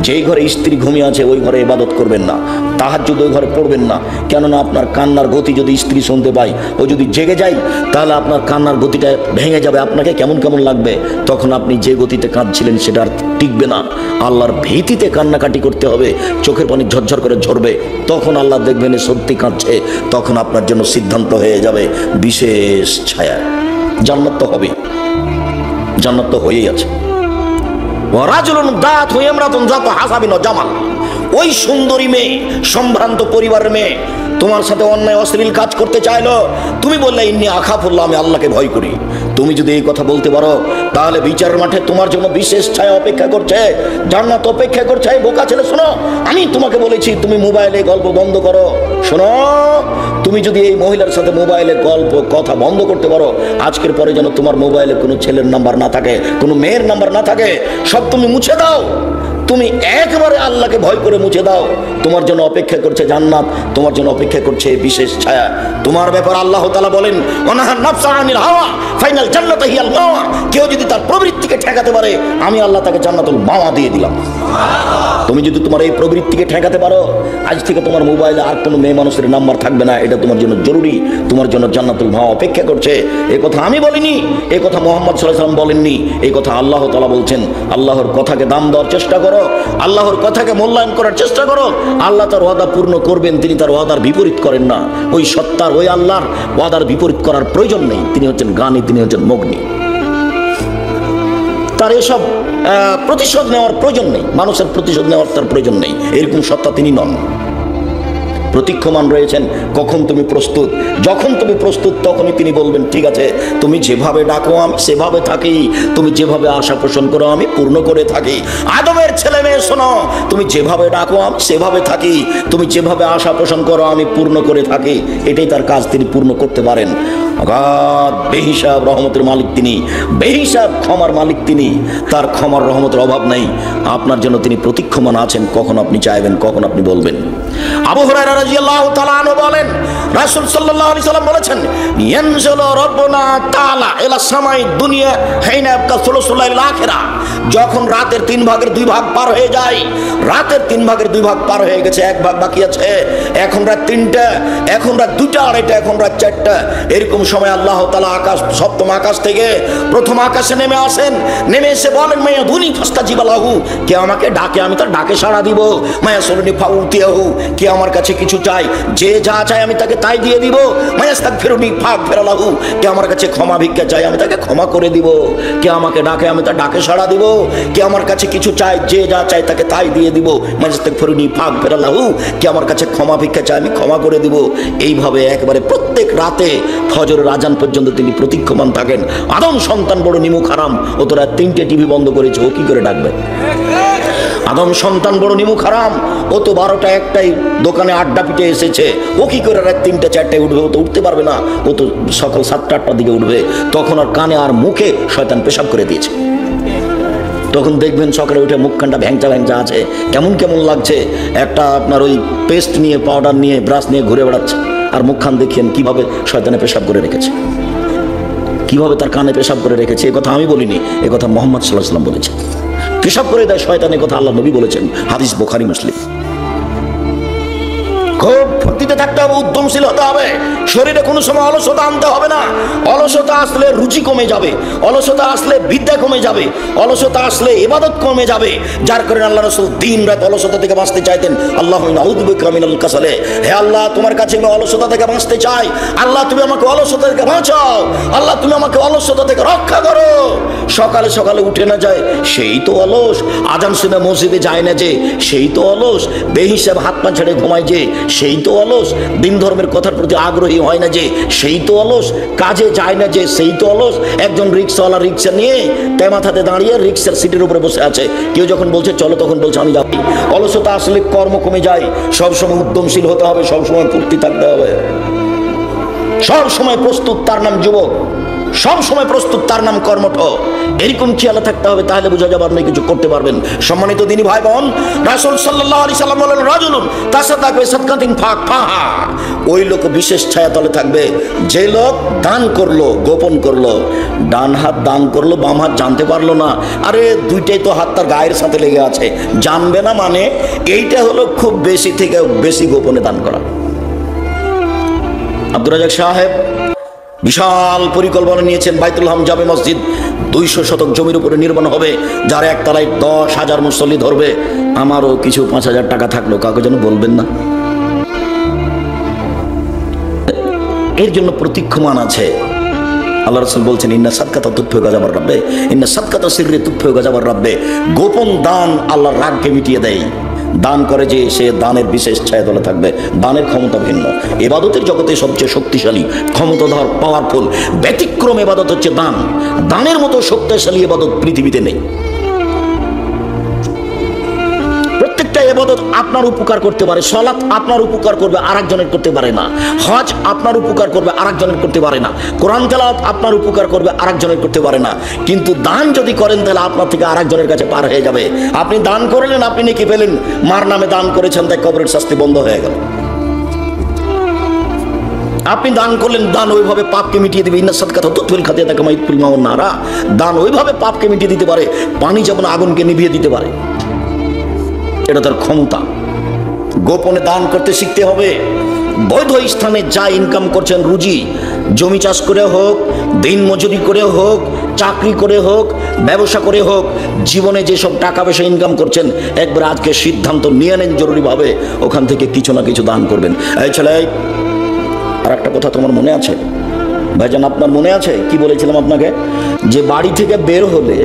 যেই ঘরে স্ত্রী ঘুমিয়ে আছে ওই ঘরে ইবাদত করবেন না, তাহাজ্জুদ ওই ঘরে পড়বেন না, কেননা আপনার কান্নার গতি যদি স্ত্রী শুনতে পায়, ও যদি জেগে যায়, তাহলে আপনার কান্নার গতিটা ভেঙে যাবে, আপনাকে কেমন কেমন লাগবে। তখন আপনি যে গতিতে কাঁদছিলেন সেটা আর টিকবে না। আল্লাহর ভীতিতে কান্নাকাটি করতে হবে, চোখের পানি ঝরঝর করে ঝরবে। তখন আল্লাহ দেখবেন সত্যি কাঁদছে, তখন আপনার জন্য সিদ্ধান্ত হয়ে যাবে বিশেষ ছায়া। জান্নাত তো হবে, জান্নাত তো হয়েই আছে। ওই সুন্দরী মেয়ে, সম্ভ্রান্ত পরিবারের মেয়ে তোমার সাথে অন্যায় অশ্লীল কাজ করতে চাইলো, তুমি বললে ইন্নী আখাফুল্লাহ, আমি আল্লাহকে ভয় করি। তুমি যদি এই কথা বলতে পারো, তাহলে বিচার মাঠে তোমার জন্য বিশেষ ছায়া অপেক্ষা করছে, জান্নাত অপেক্ষা করছে। এই বোকা ছেলে শোনো, আমি তোমাকে বলেছি তুমি মোবাইলে গল্প বন্ধ করো। শোনো, তুমি যদি এই মহিলার সাথে মোবাইলে গল্প কথা বন্ধ করতে পারো, আজকের পরে যেন তোমার মোবাইলে কোনো ছেলের নাম্বার না থাকে, কোনো মেয়ের নাম্বার না থাকে, সব তুমি মুছে দাও। তুমি একবারে আল্লাহকে ভয় করে মুছে দাও। তোমার জন্য অপেক্ষা করছে জান্নাত, তোমার জন্য অপেক্ষা করছে বিশেষ ছায়া। তোমার ব্যাপার আল্লাহ তাআলা বলেন, ওয়ানাহান নাফসা আনিল হাওয়া ফাইনাল জান্নাতু হিয়াল মাওয়া। কেউ যদি তার প্রবৃত্তিকে ঠেকাতে পারে, আমি আল্লাহ তাকে জান্নাতুল মাওয়া দিয়ে দিলাম। তুমি যদি তোমার এই প্রবৃত্তিকে ঠেকাতে পারো, আজ থেকে তোমার মোবাইলে আর কোনো মেয়ে মানুষের নাম্বার থাকবে না। এটা তোমার জন্য জরুরি, তোমার জন্য জান্নাতুল মাওয়া অপেক্ষা করছে। এই কথা আমি বলিনি, এই কথা মুহাম্মদ সাল্লাল্লাহু আলাইহি ওয়াসাল্লাম বলেননি, এই কথা আল্লাহ তাআলা বলছেন। আল্লাহর কথাকে দাম দেওয়ার চেষ্টা করো, আল্লাহর কথাকে মূল্যায়ন করার চেষ্টা করো। আল্লাহ তার ওয়াদা পূর্ণ করবেন, তিনি তার ওয়াদার বিপরীত করেন না। ওই সত্তার, ওই আল্লাহর ওয়াদার বিপরীত করার প্রয়োজন নেই। তিনি হচ্ছেন জ্ঞানী, তিনি হচ্ছেন মগ্নী। তার এসব প্রতিশোধ নেওয়ার প্রয়োজন নেই, মানুষের প্রতিশোধ নেওয়ার তার প্রয়োজন নেই। এরকম সত্তা তিনি নন। প্রতীক্ষমান রয়েছেন কখন তুমি প্রস্তুত। যখন তুমি প্রস্তুত তখনই তিনি বলবেন, ঠিক আছে, তুমি যেভাবে ডাকো আমি সেভাবে থাকি, তুমি যেভাবে আশা পোষণ করো আমি পূর্ণ করে থাকি। আদমের ছেলে মেয়ে শোনো, তুমি যেভাবে ডাকো আমি সেভাবে থাকি, তুমি যেভাবে আশা পোষণ করো আমি পূর্ণ করে থাকি। এটাই তার কাজ, তিনি পূর্ণ করতে পারেন। অগাধ বেহিসাব রহমতের মালিক তিনি, বেহিসাব ক্ষমার মালিক তিনি। তার ক্ষমার রহমতের অভাব নেই। আপনার জন্য তিনি প্রতীক্ষমান আছেন, কখন আপনি চাইবেন, কখন আপনি বলবেন। আবু হুরায়রা রাদিয়াল্লাহু তাআলা আনহু বলেন, রাসূল সাল্লাল্লাহু আলাইহি সাল্লাম বলেছেন, ইয়ানজিলু রাব্বুনা তাআলা ইলা সামাই দুনিয়া হাইনা ইয়াবকা সুলুসুল লাইল আখিরা। যখন রাতের 3 ভাগের 2 ভাগ পার হয়ে যায়, রাতের 3 ভাগের 2 ভাগ পার হয়ে গেছে, 1 ভাগ বাকি আছে। এখন রাত 3টা, এখন রাত 2টা, 2:30, এখন রাত 4টা। এরকম সময় আল্লাহ তাআলা আকাশ, সপ্তম আকাশ থেকে প্রথম আকাশে নেমে আসেন। নেমে এসে বলেন, মায়া দুনি ফাস্তাজিবা লাহু, কে আমাকে ডাকে আমি তার ডাকে সাড়া দিব। মায়া সুলনি ফাউতিয়াহু, কে আমার কাছে কিছু চাই, যে যা চায় আমি তাকে তাই দিয়ে দিব। মায়াস্তাগফিরুনি ফাগফির লাহু, কে আমার কাছে ক্ষমা ভিক্ষা চাই আমি তাকে ক্ষমা করে দিব। কে আমাকে ডাকে আমি তার ডাকে সাড়া দিব। কে আমার কাছে কিছু চায়, যে যা চায় তাকে তাই দিয়ে দিব। মায়াস্তাগফিরুনি ফাগফির লাহু, কে আমার কাছে ক্ষমা ভিক্ষা চায় আমি ক্ষমা করে দিব। এইভাবে একবারে প্রত্যেক রাতে ফজরের আজান পর্যন্ত তিনি প্রতীক্ষমান থাকেন। আদম সন্তান বড় নিমুখ হারাম, ও তোরা 3টে টিভি বন্ধ করেছে, ও কি করে ডাকবে? আদম সন্তান বড় নিমুখ হারাম, ও তো 12টা 1টায় দোকানে আড্ডা পিটে এসেছে, ও কি করে রাত 3টা 4টায় উঠবে? ও তো উঠতে পারবে না, ও তো সকাল 7টা 8টার দিকে উঠবে। তখন আর কানে আর মুখে শয়তান পেশাব করে দিয়েছে। তখন দেখবেন সকালে উঠে মুখখানটা ভ্যাংচা ভ্যাংচা আছে, কেমন কেমন লাগছে। একটা আপনার ওই পেস্ট নিয়ে, পাউডার নিয়ে, ব্রাশ নিয়ে ঘুরে বেড়াচ্ছে, আর মুখখান দেখেন কিভাবে শয়তানে পেশাব করে রেখেছে, কিভাবে তার কানে পেশাব করে রেখেছে। এ কথা আমি বলিনি, এ কথা মুহাম্মদ সাল্লাল্লাহু আলাইহি ওয়াসাল্লাম বলেছেন। পেশাব করে দেয় শয়তান, এ কথা আল্লাহ নবী বলেছেন, হাদিস বুখারী মুসলিম। খুব ফুর্তিতে থাকতে হবে, উদ্যমশীল হতে হবে। শরীরে কোনো সময় অলসতা আনতে হবে না। অলসতা আসলে রুচি কমে যাবে, অলসতা আসলে বিদ্যা কমে যাবে, অলসতা আসলে ইবাদত কমে যাবে। যার কারণে আল্লাহ রাসূল দিন রাত অলসতা থেকে বাঁচতে চাইতেন। আল্লাহুম্মা আউযু বিকা মিনাল কাসালে, হে আল্লাহ তোমার কাছে আমি অলসতা থেকে বাঁচতে চাই। আল্লাহ তুমি আমাকে অলসতা থেকে বাঁচাও, আল্লাহ তুমি আমাকে অলসতা থেকে রক্ষা করো। সকালে সকালে উঠে না যায়, সেই তো অলস। আজান শুনে মসজিদে যায় না যে, সেই তো অলস। বেহিসাব হাত পা ছেড়ে ঘুমায় যে, সেই তো অলস। দিন ধর্মের কথার প্রতি আগ্রহী হয় না যে, সেই তো অলস। কাজে যায় না যে, সেই তো অলস। একজন রিক্সাওয়ালা রিক্সা নিয়ে তেমাথাতে দাঁড়িয়ে রিক্সার সিটের উপরে বসে আছে, কেউ যখন বলছে চলো তখন বলছে আমি যাবো। অলসতা আসলে কর্ম কমে যায়। সবসময় উদ্যমশীল হতে হবে, সবসময় ফুর্তি থাকতে হবে, সব সময় প্রস্তুত তার নাম যুবক, সব সময় প্রস্তুত তার নাম কর্মঠ। এরকম খেয়ালে থাকতে হবে, তাহলে বোঝা যাবে আপনি কিছু করতে পারবেন। সম্মানিত দিনী ভাই বোন, রাসূল সাল্লাল্লাহু আলাইহি সাল্লাম বলেন রাজুলুন তাসাদাক বিসাদকাতিন ফাহা, ওই লোক বিশেষ ছায়া তলে থাকবে যে লোক দান করলো, গোপন করলো। ডান হাত দান করলো, বাম হাত জানতে পারলো না। আরে দুইটাই তো হাত তার গায়ের সাথে লেগে আছে, জানবে না মানে এইটা হলো খুব বেশি থেকে বেশি গোপনে দান করা। আব্দুর রাজ্জাক সাহেব বিশাল পরিকল্পনা নিয়েছেন, বাইতুল হাম জামে মসজিদ 200 শতক জমির উপরে নির্মাণ হবে, যার একতলায় 10,000 মুসল্লি ধরবে। আমারও কিছু 5,000 টাকা থাকলো, কাউকে যেন বলবেন না। এর জন্য প্রতীক্ষমান আছে। আল্লাহ রাসূল বলছেন ইন্না সাদকাতা তুতফিউ গাযাবার রাব্বে, ইন্না সাদকাতা সিররি তুতফিউ গাযাবার রাব্বে। গোপন দান আল্লাহর রাগকে মিটিয়ে দেয়। দান করে যে সে দানের বিশেষ ছায়া তলে থাকবে। দানের ক্ষমতা ভিন্ন। ইবাদতের জগতে সবচেয়ে শক্তিশালী, ক্ষমতাধর, পাওয়ারফুল, ব্যতিক্রম ইবাদত হচ্ছে দান। দানের মতো শক্তিশালী ইবাদত পৃথিবীতে নেই। প্রত্যেকটা ইবাদত আপনার উপকার করতে পারে। সালাত আপনার উপকার করবে, আরেকজনের করতে পারে না। হজ আপনার উপকার করবে, আরেকজনের করতে পারে না। কোরআন তেলাওয়াত আপনার উপকার করবে, আরেকজনের করতে পারে না। কিন্তু দান যদি করেন তাহলে আপনার থেকে আরেকজনের কাছে পার হয়ে যাবে। আপনি দান করলেন, আপনি নেকি পেলেন। মার নামে দান করেছেন, তাই কবরের শাস্তি বন্ধ হয়ে গেল। আপনি দান করলেন, দান ওইভাবে পাপকে মিটিয়ে দিবে। ইন্না সাদকাতা তুতফিল খাতিয়াতা কামা ইতফিল মাউন নারা। দান ওইভাবে পাপকে মিটিয়ে দিতে পারে, পানি যেমন আগুনকে নিভিয়ে দিতে পারে। এটা তার ক্ষমতা। গোপনে দান করতে শিখতে হবে। বৈধ স্থানে যা ইনকাম করছেন, রুজি, জমি চাষ করে হোক, দিন মজুরি করে হোক, চাকরি করে হোক, ব্যবসা করে হোক, জীবনে যেসব টাকা পয়সা ইনকাম করছেন, একবার আজকে সিদ্ধান্ত নিয়ে নেন জরুরিভাবে ওখান থেকে কিছু না কিছু দান করবেন। এই ছেলে, আর একটা কথা তোমার মনে আছে ভাইজান? আপনার মনে আছে কি বলেছিলাম আপনাকে? যে বাড়ি থেকে বের হলে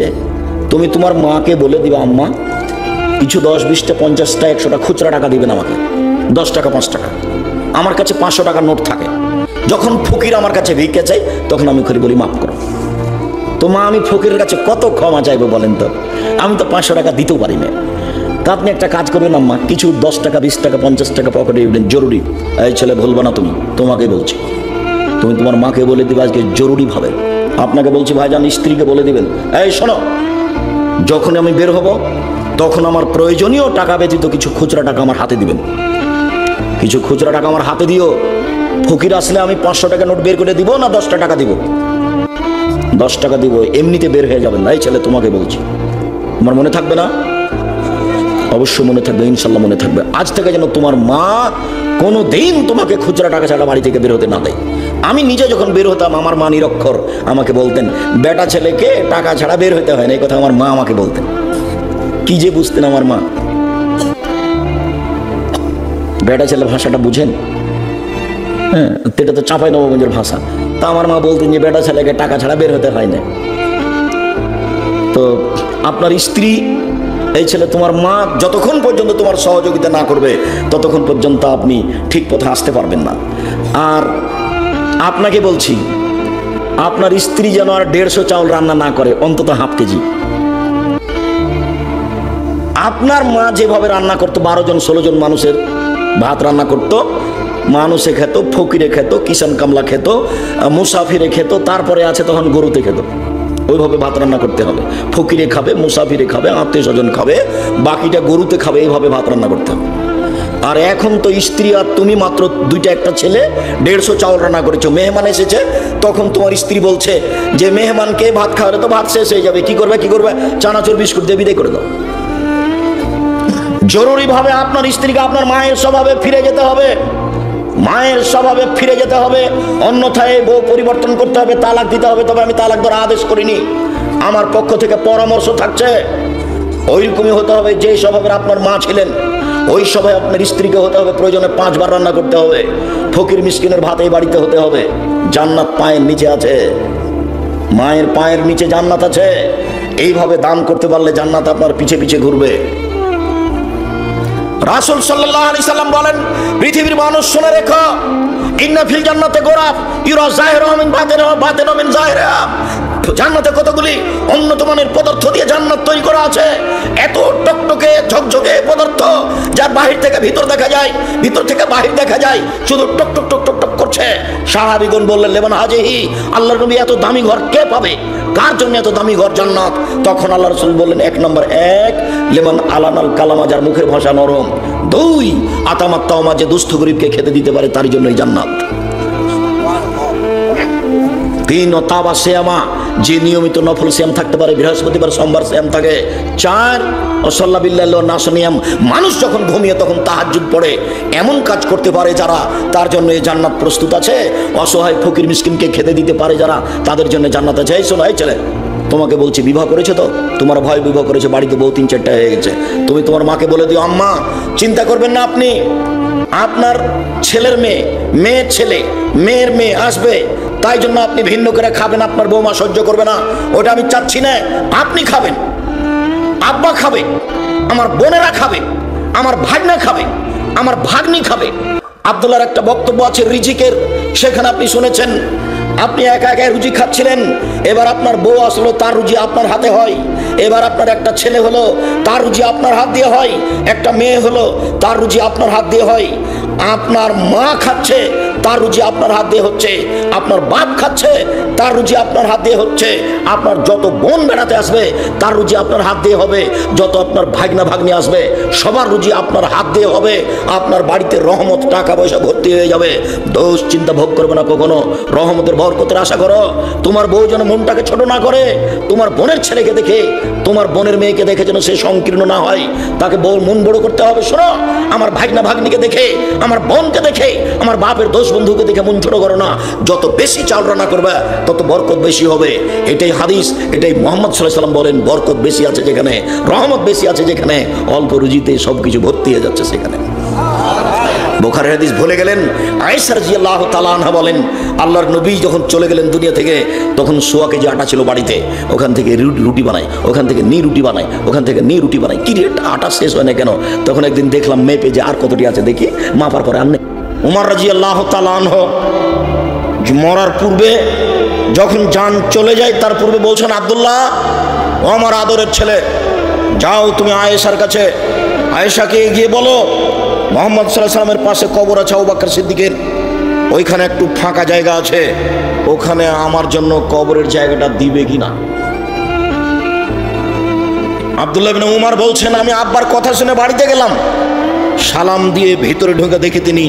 তুমি তোমার মাকে বলে দিবা, আম্মা কিছু 10, 20টা, 50টা, 100টা খুচরা টাকা দিবেন আমাকে। 10 টাকা, 5 টাকা। আমার কাছে 500 টাকার নোট থাকে। যখন ফকির আমার কাছে ভিক্ষা চাই, তখন আমি করে বলি মাফ করো। তো মা, আমি ফকিরের কাছে কত ক্ষমা চাইবো বলেন তো? আমি তো 500 টাকা দিতেও পারি না। তা আপনি একটা কাজ করবেন আম্মা, কিছু 10 টাকা, 20 টাকা, 50 টাকা পকেটে দিবেন, জরুরি। এই ছেলে, ভুলবা না তুমি, তোমাকে বলছি। তুমি তোমার মাকে বলে দিবে আজকে জরুরিভাবে। আপনাকে বলছি ভাইজান, স্ত্রীকে বলে দিবেন, এই শোনো, যখন আমি বের হব তখন আমার প্রয়োজনীয় টাকা ব্যতীত কিছু খুচরা টাকা আমার হাতে দিবেন। কিছু খুচরা টাকা আমার হাতে দিও। ফকির আসলে আমি 500 টাকা নোট বের করে দিব না 10টা টাকা দিব? 10 টাকা দিব, এমনিতে বের হয়ে যাবেন না। এই ছেলে, তোমাকে বলছি, তোমার মনে থাকবে না? অবশ্যই মনে থাকবে, ইনশাল্লাহ মনে থাকবে। আজ থেকে যেন তোমার মা কোনো দিন তোমাকে খুচরা টাকা ছাড়া বাড়ি থেকে বের হতে না দেয়। আমি নিজে যখন বের হতাম, আমার মা নিরক্ষর আমাকে বলতেন, বেটা ছেলেকে টাকা ছাড়া বের হতে হয় না। এই কথা আমার মা আমাকে বলতেন। কি যে বুঝতেন আমার মা। বেটা ছেলে ভাষাটা বুঝেন? হ্যাঁ, এটা তো চাঁপাই নবাবগঞ্জের ভাষা। তা আমার মা বলতেন যে বেটা ছেলেকে টাকা ছাড়া বের হতে হয় না। তো আপনার স্ত্রী, এই ছেলে, তোমার মা যতক্ষণ পর্যন্ত তোমার সহযোগিতা না করবে ততক্ষণ পর্যন্ত আপনি ঠিক পথে আসতে পারবেন না। আর আপনাকে বলছি, আপনার স্ত্রী যেন আর 150 চাউল রান্না না করে, অন্তত হাফ কেজি। আপনার মা যেভাবে রান্না করতো, 12 জন 16 জন মানুষের ভাত রান্না করতো, মানুষে খেত, ফকিরে খেত, কিষান কামলা খেত, মুসাফিরে খেত, তারপরে আছে তখন গরুতে খেত। ওইভাবে ভাত রান্না করতে হবে। ফকিরে খাবে, মুসাফিরে খাবে, আত্মীয় স্বজন খাবে, বাকিটা গরুতে খাবে, এইভাবে ভাত রান্না করতে হবে। আর এখন তো স্ত্রী আর তুমি মাত্র 2টা, একটা ছেলে, 150 চাউল রান্না করেছো। মেহমান এসেছে, তখন তোমার স্ত্রী বলছে যে মেহমানকে ভাত খাওয়ালে তো ভাত শেষ হয়ে যাবে, কি করবে? চানাচুর বিস্কুট দিয়ে বিদায় করে দাও। জরুরিভাবে আপনার স্ত্রীকে আপনার মায়ের স্বভাবে ফিরে যেতে হবে। মায়ের স্বভাবে ফিরে যেতে হবে, অন্যথায় বউ পরিবর্তন করতে হবে, তালাক দিতে হবে। তবে আমি তালাক দেওয়ার আদেশ করিনি, আমার পক্ষ থেকে পরামর্শ থাকছে ওইরকমই হতে হবে যে স্বভাবের আপনার মা ছিলেন, ওই সময় আপনার স্ত্রীকে হতে হবে, প্রয়োজনে 5 বার রান্না করতে হবে, ফকির মিসকিনের ভাত এই বাড়িতে হতে হবে। জান্নাত পায়ের নিচে আছে, মায়ের পায়ের নিচে জান্নাত আছে। এইভাবে দান করতে পারলে জান্নাত আপনার পিছে পিছে ঘুরবে। রাসূল সাল্লাল্লাহু আলাইহি সাল্লাম বলেন, পৃথিবীর মানুষ শুনে রেখো, ইন্না ফিল জান্নাতে গোরাফ ইউরা যাহিরুহা মিন বাতিনিহা ওয়া বাতিনুহা মিন যাহিরিহা। জান্নাতে কতগুলি উন্নত মানের পদার্থ দিয়ে জান্নাত তৈরি করা আছে, এত টকটকে ঝকঝকে পদার্থ, যার বাহির থেকে ভিতর দেখা যায়, ভিতর থেকে বাহির দেখা যায়, শুধু টক টক টক টক টক করছে। সাহাবীগণ বললেন, লেমান হাজিহি, আল্লাহর নবী এত দামি ঘর কে পাবে, কার জন্য এত দামি ঘর জান্নাত? তখন আল্লাহ রাসূল বললেন, 1 নম্বর, লেমান আলানাল কালামা, যার মুখের ভাষা নরম। 2, আতামাত তাওমা, যে দুস্থ গরিবকে খেতে দিতে পারে, তার জন্যই জান্নাত। 3, তাবা সিয়ামা, যে নিয়মিত নফল সিয়াম থাকতে পারে, বৃহস্পতিবার সোমবার সিয়াম থাকে। 4, ওয়াসাল্লা বিল্লাহি ওয়া নাসনিয়াম, মানুষ যখন ঘুমিয়ে তখন তাহাজ্জুদ পড়ে, এমন কাজ করতে পারে যারা, তার জন্য এই জান্নাত প্রস্তুত আছে। অসহায় ফকির মিসকিনকে খেতে দিতে পারে যারা, তাদের জন্য জান্নাত আছে। এই শোনো, এই ছেলে, তোমাকে বলছি, বিবাহ করেছো তো, তোমার ভাই বিবাহ করেছে, বাড়িতে বউ 3-4টা হয়ে গেছে, তুমি তোমার মাকে বলে দিও, আম্মা চিন্তা করবেন না, আপনি আপনার ছেলের মেয়ে, মেয়ের ছেলে, মেয়ের মেয়ে আসবে, তাই জন্য আপনি ভিন্ন করে খাবেন, আপনার বৌমা সহ্য করবে না, ওটা আমি চাচ্ছি না। আপনি খাবেন, আব্বা খাবে, আমার বোনেরা খাবে, আমার ভাগনা খাবে, আমার ভাগ্নি খাবে। আব্দুল্লাহর একটা বক্তব্য আছে রিজিকের, সেখানে আপনি শুনেছেন, আপনি একা একা রুজি খাচ্ছিলেন, এবার আপনার বউ আসলো, তার রুজি আপনার হাতে হয়। এবার আপনার একটা ছেলে হলো, তার রুজি আপনার হাত দিয়ে হয়। একটা মেয়ে হলো, তার রুজি আপনার হাত দিয়ে হয়। আপনার মা খাচ্ছে, তার রুজি আপনার হাত দিয়ে হচ্ছে। আপনার বাপ খাচ্ছে, তার রুজি আপনার হাত দিয়ে হচ্ছে। আপনার যত বোন বেড়াতে আসবে, তার রুজি আপনার হাত দিয়ে হবে। যত আপনার ভাগনা ভাগ্নি আসবে, সবার রুজি আপনার হাত দিয়ে হবে। আপনার বাড়িতে রহমত, টাকা পয়সা ভর্তি হয়ে যাবে। দোষ চিন্তা ভোগ করবে না কখনো, রহমতের বরকতের আশা করো। তোমার বউ যেন মনটাকে ছোট না করে, তোমার বোনের ছেলেকে দেখে, তোমার বোনের মেয়েকে দেখে যেন সে সংকীর্ণ না হয়, তাকে মন বড় করতে হবে। শোনো, আমার ভাগনা ভাগ্নিকে দেখে, আমার বোনকে দেখে, আমার বাপের দোষ বন্ধুকে দেখে মন ছোট করো না। যত বেশি চাল রান্না করবে, তত বরকত বেশি হবে। এটাই হাদিস, এটাই মুহাম্মদ সাল্লাল্লাহু আলাইহি সাল্লাম বলেন, বরকত বেশি আছে যেখানে, রহমত বেশি আছে যেখানে, অল্প রুজিতে সবকিছু ভর্তি হয়ে যাচ্ছে সেখানে। বুখারীর হাদিস ভুলে গেলেন? আয়েশা রাদিয়াল্লাহু তাআলা আনহা বলেন, আল্লাহর নবী যখন চলে গেলেন দুনিয়া থেকে, তখন 100 কেজি আটা ছিল বাড়িতে, ওখান থেকে রুটি বানায়, ওখান থেকে রুটি বানায়, ওখান থেকে রুটি বানায়। কি রে, আটা শেষ হয় না কেন? তখন একদিন দেখলাম মেপে যে আর কতটি আছে, দেখি মাপার পরে আর নেই। উমর রাদিয়াল্লাহু তাআলা আনহু মরার পূর্বে, যখন জান চলে যায়, তার পূর্বে বলছেন, আব্দুল্লাহ, ও আমার আদরের ছেলে, যাও তুমি আয়েশার কাছে, আয়েশাকে গিয়ে বলো, মুহাম্মদ সাল্লাল্লাহু আলাইহি সাল্লামের পাশে কবর আছে আবু বকর সিদ্দিকের, ওইখানে একটু ফাঁকা জায়গা আছে, ওখানে আমার জন্য কবরের জায়গাটা দিবে কিনা। আব্দুল্লাহ ইবনে উমর বলছেন, আমি আব্বার কথা শুনে বাড়িতে গেলাম, সালাম দিয়ে ভিতরে ঢুকে দেখি তিনি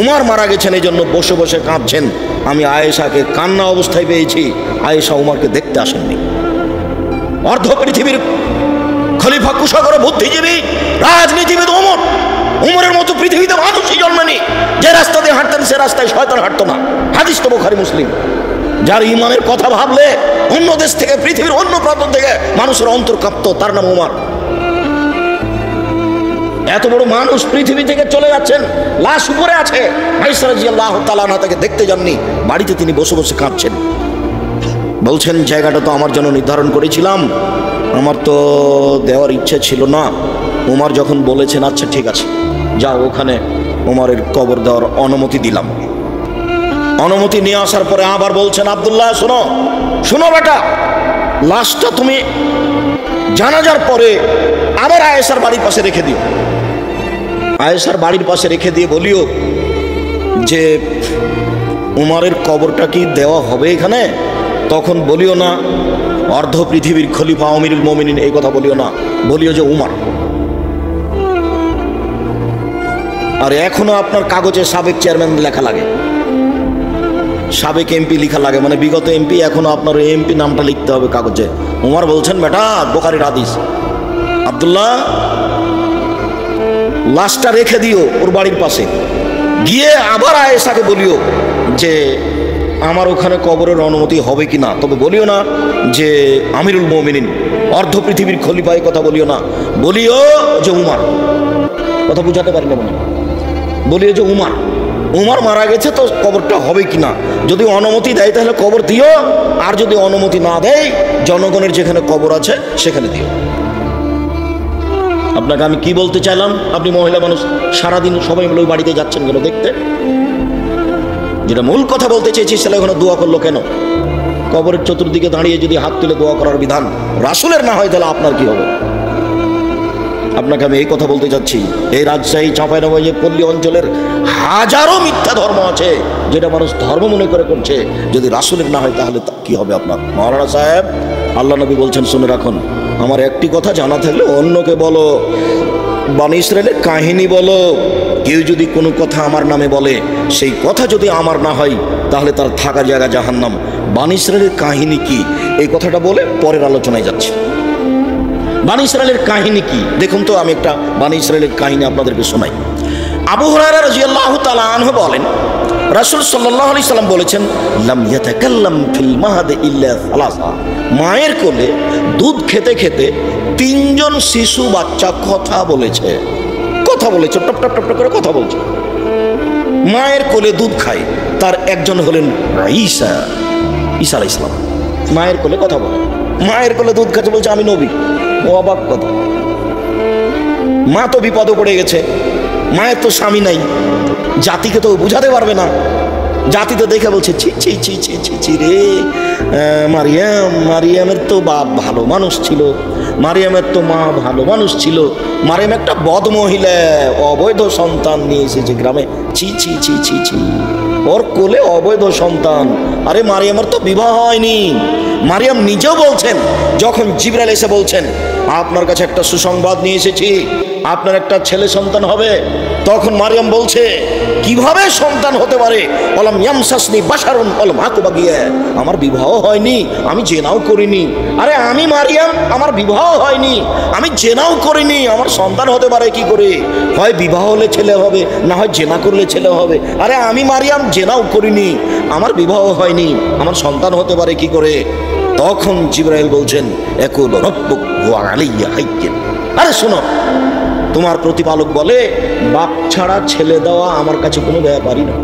উমর মারা গেছেন, এই জন্য বসে বসে কাঁদছেন। আমি আয়েশাকে কান্না অবস্থায় পেয়েছি, আয়েশা উমরকে দেখতে আসেননি। অর্ধ পৃথিবীর খলিফা, কুশাগর, বুদ্ধিজীবী, রাজনীতিবিদ উমর, উমরের মতো পৃথিবীতে মানুষই জন্মেনি। যে রাস্তা দিয়ে হাঁটতেন সে রাস্তায় শয়তান হাঁটতো না। হাদিস তো বুখারী মুসলিম। যার ইমানের কথা ভাবলে অন্য দেশ থেকে, পৃথিবীর অন্য প্রান্ত থেকে মানুষের অন্তর কাঁপতো, তার নাম উমর। এত বড় মানুষ পৃথিবী থেকে চলে যাচ্ছেন, লাশ উপরে আছে। আয়েশা রাদিয়াল্লাহু তাআলা আনহা তাকে দেখতে যাননি, বাড়িতে তিনি বসে বসে কাঁদছেন। বলছেন, জায়গাটা তো আমার জন্য নির্ধারণ করেছিলাম, আমার তো দেওয়ার ইচ্ছে ছিল না। উমর যখন বলেছেন, আচ্ছা ঠিক আছে, যাও, ওখানে উমরের কবর দেওয়ার অনুমতি দিলাম। অনুমতি নিয়ে আসার পরে আবার বলছেন, আব্দুল্লাহ, শোনো শোনো বেটা, লাশটা তুমি জানাজার পরে আবার আয়েশার বাড়ির পাশে রেখে দিও। আয়েশার বাড়ির পাশে রেখে দিয়ে বলিও যে উমরের কবরটা কি দেওয়া হবে এখানে। তখন বলিও না অর্ধ পৃথিবীর খলিফা আমিরুল মুমিনিন, এই কথা বলিও না, বলিও যে উমর। আর এখনো আপনার কাগজে সাবেক চেয়ারম্যান লেখা লাগে, সাবেক এমপি লেখা লাগে, মানে বিগত এমপি, এখনো আপনার এমপি নামটা লিখতে হবে কাগজে। উমর বলছেন, বেটা, বুখারীর হাদিস, আব্দুল্লাহ, লাশটা রেখে দিও ওর বাড়ির পাশে, গিয়ে আবার আয়েশাকে বলিও যে আমার ওখানে কবরের অনুমতি হবে কি না, তবে বলিও না যে আমিরুল মুমিনিন অর্ধ পৃথিবীর খলিফা, এই কথা বলিও না, বলিও যে উমার। কথা বুঝাতে পারি না মনে, বলিও যে উমার, উমার মারা গেছে তো কবরটা হবে কি না, যদি অনুমতি দেয় তাহলে কবর দিও, আর যদি অনুমতি না দেয় জনগণের যেখানে কবর আছে সেখানে দিও। আপনাকে আমি কি বলতে চাইলাম, আপনি মহিলা মানুষ সারাদিন সবাই মিলে ওই বাড়িতে যাচ্ছেন কেন দেখতে? যেটা মূল কথা বলতে চেয়েছি, ছেলে ওখানে দোয়া করলো কেন? কবরের চতুর্দিকে দাঁড়িয়ে যদি হাত তুলে দোয়া করার বিধান রাসূলের না হয় তাহলে আপনার কি হবে? আপনাকে আমি এই কথা বলতে চাচ্ছি, এই রাজশাহী চাঁপাইনবাবগঞ্জ পল্লী অঞ্চলের হাজারো মিথ্যা ধর্ম আছে যেটা মানুষ ধর্ম মনে করে করছে, যদি রাসূলের না হয় তাহলে কি হবে আপনার? মাওলানা সাহেব, আল্লাহ নবী বলছেন শুনে রাখুন, আমার একটি কথা জানা থাকলে অন্যকে বলো, বনী ইসরাইলের কাহিনী বলো, কেউ যদি কোনো কথা আমার নামে বলে সেই কথা যদি আমার না হয় তাহলে তার থাকার জায়গা জাহান্নাম। বনী ইসরাইলের কাহিনী কি, এই কথাটা বলে পরের আলোচনায় যাচ্ছে। বনী ইসরাইলের কাহিনী কি দেখুন তো, আমি একটা বনী ইসরাইলের কাহিনী আপনাদেরকে শোনাই। আবু হুরায়রা রাদিয়াল্লাহু তাআলা আনহু বলেন, রাসূল সাল্লাল্লাহু আলাইহি সাল্লাম বলেছেন, লাম ইয়াতাকাল্লাম ফিল মাহদ ইল্লা সালাসা, মায়ের কোলে দুধ খেতে খেতে তিনজন শিশু বাচ্চা কথা বলেছে, কথা বলেছে, টপ টপ টপ করে কথা বলছে। মায়ের কোলে দুধ খায়, তার একজন হলেন ঈসা, ঈসা আলাইহিস সালাম, মায়ের কোলে কথা বলে, মায়ের কোলে দুধ খাচ্ছে, বলছে আমি নবী। ও অবাক কথা, মা তো বিপদে পড়ে গেছে, মায়ের তো স্বামী নাই, জাতিকে তো বুঝাতে পারবে না, জাতি তো দেখে বলছে ছি ছি ছি ছি ছি ছি রে, মারিয়াম, মারিয়ামের তো বাপ ভালো মানুষ ছিল, মারিয়ামের তো মা ভালো মানুষ ছিল, মারিয়াম একটা বদ মহিলা, অবৈধ সন্তান নিয়ে এসেছে গ্রামে, ছি ছি ছি ছি ছি, ওর কোলে অবৈধ সন্তান। আরে মারিয়ামের তো বিবাহ হয়নি। মারিয়াম নিজেও বলছেন, যখন জিবরাইল এসে বলছেন আপনার কাছে একটা সুসংবাদ নিয়ে এসেছি, আপনার একটা ছেলে সন্তান হবে, তখন মারিয়াম বলছে কিভাবে সন্তান হতে পারে, ওয়ালাম ইয়ামসাসনি বাশারুন ওয়ালাম আকু বাগিয়া, আমার বিবাহ হয়নি, আমি জেনাও করিনি। আরে আমি মারিয়াম, আমার বিবাহ হয়নি, আমি জেনাও করিনি, আমার সন্তান হতে পারে কি করে? হয় বিবাহ হলে ছেলে হবে, না হয় জেনা করলে ছেলে হবে। আরে আমি মারিয়াম জেনাও করিনি, আমার বিবাহ হয়নি, আমার সন্তান হতে পারে কি করে? তখন জিবরাইল বলছেন একুল রব্বুক ওয়া আলাইয়া হাইয়্যিন, আরে শোনো, তোমার প্রতিপালক বলে বাপ ছাড়া ছেলে দেওয়া আমার কাছে কোনো ব্যাপারই না,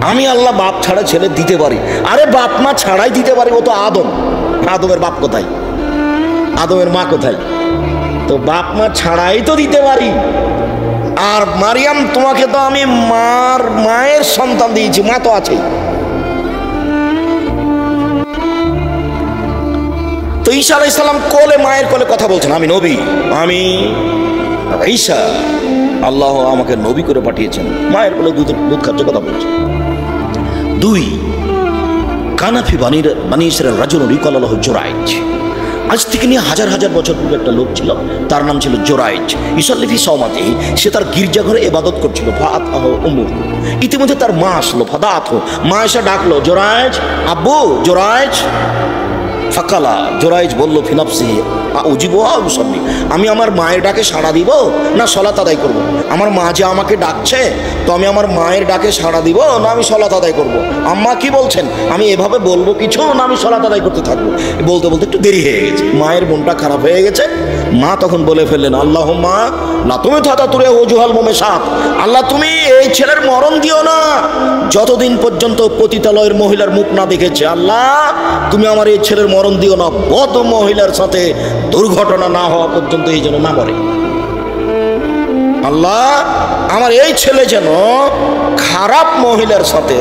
আমি আল্লাহ বাপ ছাড়া ছেলে দিতে পারি। আরে বাপ মা ছাড়াই দিতে পারি, ও তো আদম, আদমের বাপ কোথায়, আদমের মা কোথায়? তো বাপ মা ছাড়াই তো দিতে পারি। আর মারিয়াম তোমাকে তো আমি মায়ের সন্তান দিয়েছি, মা তো আছেই। তো ঈসা আলাইহিস সালাম কোলে, মায়ের কোলে কথা বলছেন, আমি নবী, আমি ঈসা, আল্লাহ আমাকে নবী করে পাঠিয়েছেন, মায়ের কোলে দুধ খাচ্ছে, কথা বলছে। দুই, কানাফি বানী ইসরাইল রাজুলুন ইউকাল লাহু জুরাইজ, আজ থেকে নিয়ে হাজার হাজার বছর পূর্বে একটা লোক ছিল, তার নাম ছিল জুরাইজ। ইউসাল্লি ফি সাওমাতিহি, সে তার গির্জাঘরে ইবাদত করছিল। ফাআতহু উম্মু, ইতিমধ্যে তার মা আসলো। ফাদাতহু, মা এসে ডাকলো, জুরাইজ, আব্বু জুরাইজ। ফাকালা, জোরাইজ বলল ফিনাফসি উজিবু আও উসাল্লি, আমি আমার মায়ের ডাকে সাড়া দিব না সলাত আদায় করব? আমার মা যে আমাকে ডাকছে, তো আমি আমার মায়ের ডাকে সাড়া দিব না আমি সলাত আদায় করব? আম্মা কি বলছেন, আমি এভাবে বলবো কিছু না আমি সলাত আদায় করতে থাকবো? বলতে বলতে একটু দেরি হয়ে গেছে, মায়ের মনটা খারাপ হয়ে গেছে। মা তখন বলে ফেললেন, আল্লাহুম্মা লা তুমি তাতাতুরে ওজুহাল মুমিসাত, আল্লাহ তুমি এই ছেলের মরণ দিও না যতদিন পর্যন্ত পতিতালয়ের মহিলার মুখ না দেখেছে। আল্লাহ তুমি আমার এই ছেলের মরণ দিও না, বদ মহিলার সাথে দুর্ঘটনা না হওয়া পর্যন্ত এই যেন না মরে। আল্লাহ আমার এই ছেলে যেন খারাপ মহিলার সাথে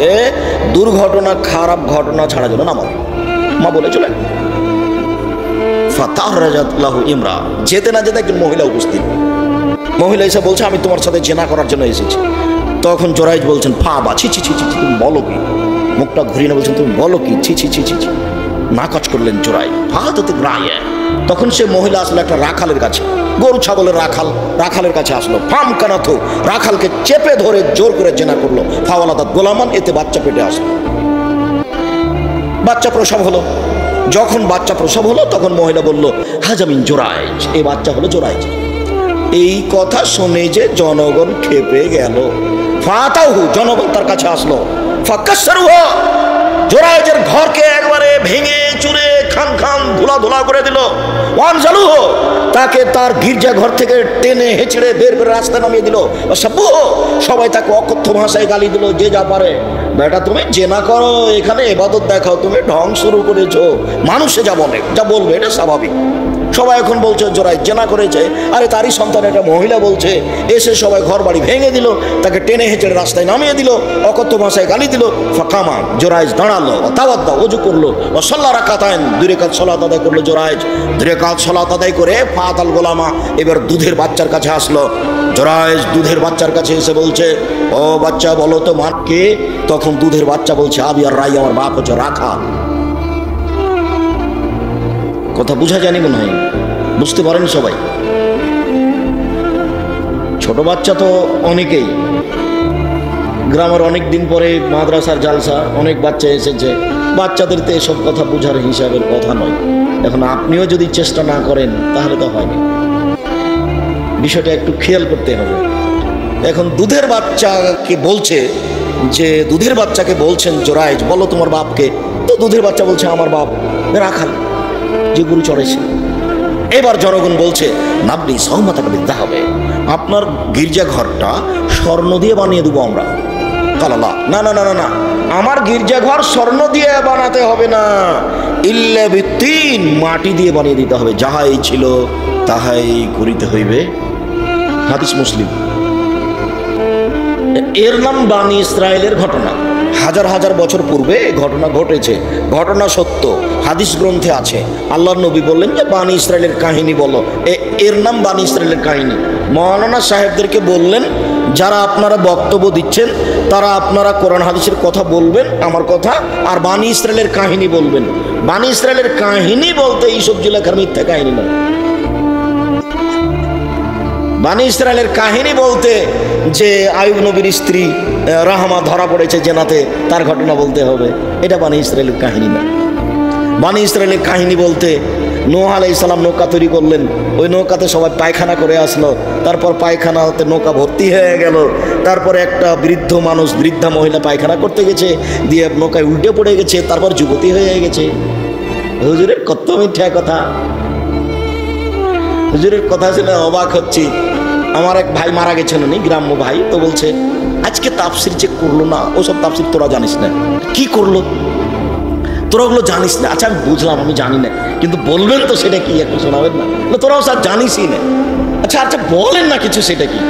দুর্ঘটনা, খারাপ ঘটনা ছাড়া যেন না মরে। মা বলে চলেন। ফাতাহরাজাত লাহু ইমরা, যেতে না যেতে একজন মহিলা উপস্থিত। মহিলা এসে বলছে আমি তোমার সাথে জেনা করার জন্য এসেছি। তখন জোরাইজ বলছেন ফা বা ছি ছি ছি ছি, তুমি বলো কি? মুখটা ঘুরিয়ে না বলছেন তুমি বলো কি? ছি ছি ছি ছি ছি, নাকচ করলেন জোরাই। তখন সে মহিলা আসলো একটা রাখালের কাছে, গরু ছাগলের রাখালের কাছে আসলো। ফাম কানাথ, রাখালকে চেপে ধরে জোর করে জেনা করলো। ফাওয়ালাদাত গোলামান, এতে বাচ্চা পেটে আসলো, বাচ্চা প্রসব হলো। যখন বাচ্চা প্রসব হলো তখন মহিলা বলল হাজামিন জোরাইজ, এই বাচ্চা হলো জোরাইজ। এই কথা শুনে যে জনগণ খেপে গেল। ফাতাহু, জনগণ তার কাছে আসলো। ফাকাসসারুহু, জোরায়েজের ঘরকে একবারে ভেঙে চুরে খান খান ধুলা ধুলা করে দিল। ওয়ানজালুহু, তাকে তার গির্জা ঘর থেকে টেনে হেঁচড়ে বের করে রাস্তায় নামিয়ে দিল। সাব্বুহু, সবাই তাকে অকথ্য ভাষায় গালি দিল, যে যা পারে। বেটা তুমি জেনা করো, এখানে ইবাদত দেখাও, তুমি ঢং শুরু করেছো। মানুষে যা বলে, যা বলবে, এটা স্বাভাবিক। সবাই এখন বলছে জোরায়েজ জেনা করেছে, আরে তারই সন্তান একটা মহিলা বলছে। এসে সবাই ঘর বাড়ি ভেঙে দিল, তাকে টেনে হেঁচড়ে রাস্তায় নামিয়ে দিল, অকথ্য ভাষায় গালি দিল। ফাকামা, জোরায়েজ দাঁড়ালো, তাওয়াদ্দা, ওযু করলো, ও সাল্লা রাকাতাইন, 2 রাকাত সালাত আদায় করলো জোরায়েজ। 2 রাকাত সালাত আদায় করে ফাতাল গোলামা এবার দুধের বাচ্চার কাছে আসলো। জোরায়েজ দুধের বাচ্চার কাছে এসে বলছে, ও বাচ্চা বলো তো মা কে? তখন দুধের বাচ্চা বলছে, আবি আর রাই, আমার বাপ হচ্ছে রাখাল। কথা বুঝা জানি মনে হয়, বুঝতে পারেন সবাই? ছোট বাচ্চা তো অনেকেই, গ্রামের অনেক দিন পরে মাদ্রাসার জালসা, অনেক বাচ্চা এসেছে। বাচ্চাদের তো এসব কথা বুঝার হিসাবের কথা নয়। এখন আপনিও যদি চেষ্টা না করেন তাহলে তো হয়নি। বিষয়টা একটু খেয়াল করতে হবে। এখন দুধের বাচ্চাকে বলছে যে, দুধের বাচ্চাকে বলছেন জোরায়েজ, বলো তোমার বাপকে। তো দুধের বাচ্চা বলছে, আমার বাপ রাখাল, যে গরু চড়াইছে। এবার জনগণ বলছে, নাবলি সহমতাকে বিদ্যা হবে, আপনার গির্জা ঘরটা স্বর্ণ দিয়ে বানিয়ে দেবো আমরা। কালালা, না না না না না, আমার গির্জা ঘর স্বর্ণ দিয়ে বানাতে হবে না, ইল্লা বিতিন, মাটি দিয়ে বানিয়ে দিতে হবে। যাহাই ছিল তাহাই করিতে হইবে। হাদিস মুসলিম। এর নাম বানি ইসরায়েলের ঘটনা। হাজার হাজার বছর পূর্বে ঘটনা ঘটেছে, ঘটনা সত্য, হাদিস গ্রন্থে আছে। আল্লাহর নবী বললেন যে বানি ইসরায়েলের কাহিনী বলো, এর নাম বানি ইসরায়েলের কাহিনী। মৌলানা সাহেবদেরকে বললেন, যারা আপনারা বক্তব্য দিচ্ছেন তারা আপনারা কোরআন হাদিসের কথা বলবেন, আমার কথা, আর বানি ইসরায়েলের কাহিনী বলবেন। বানি ইসরায়েলের কাহিনী বলতে এইসব লেখার মিথ্যা কাহিনী নয়। বানি ইসরায়েলের কাহিনী বলতে যে আইয়ুব নবীর স্ত্রী রাহমা ধরা পড়েছে জেনাতে, তার ঘটনা বলতে হবে, এটা বানি ইসরায়েলের কাহিনী না। বানি ইসরায়েলের কাহিনী বলতে নূহ আলাইহিস সালাম নৌকা তৈরি করলেন, ওই নৌকাতে সবাই পায়খানা করে আসলো, তারপর পায়খানাতে নৌকা ভর্তি হয়ে গেল, তারপরে একটা বৃদ্ধ মানুষ, বৃদ্ধা মহিলা পায়খানা করতে গেছে, দিয়ে নৌকায় উল্টে পড়ে গেছে, তারপর যুবতী হয়ে গেছে। হুজুরের কত মিথ্যা কথা, হুজুরের কথা শুনে অবাক হচ্ছি। আমার এক ভাই মারা গেছেন, উনি গ্রাম্য ভাই, তো বলছে আজকে তাফসির চেক করলো না, ওসব তাফসির তোরা জানিস না। কি করলো? তোরা ওগুলো জানিস না। আচ্ছা আমি বুঝলাম, আমি জানি না, কিন্তু বলবেন তো সেটা কি, একটু শোনাবেন না? তোরাও স্যার জানিসই না। আচ্ছা আচ্ছা বলেন না কিছু, সেটা কি?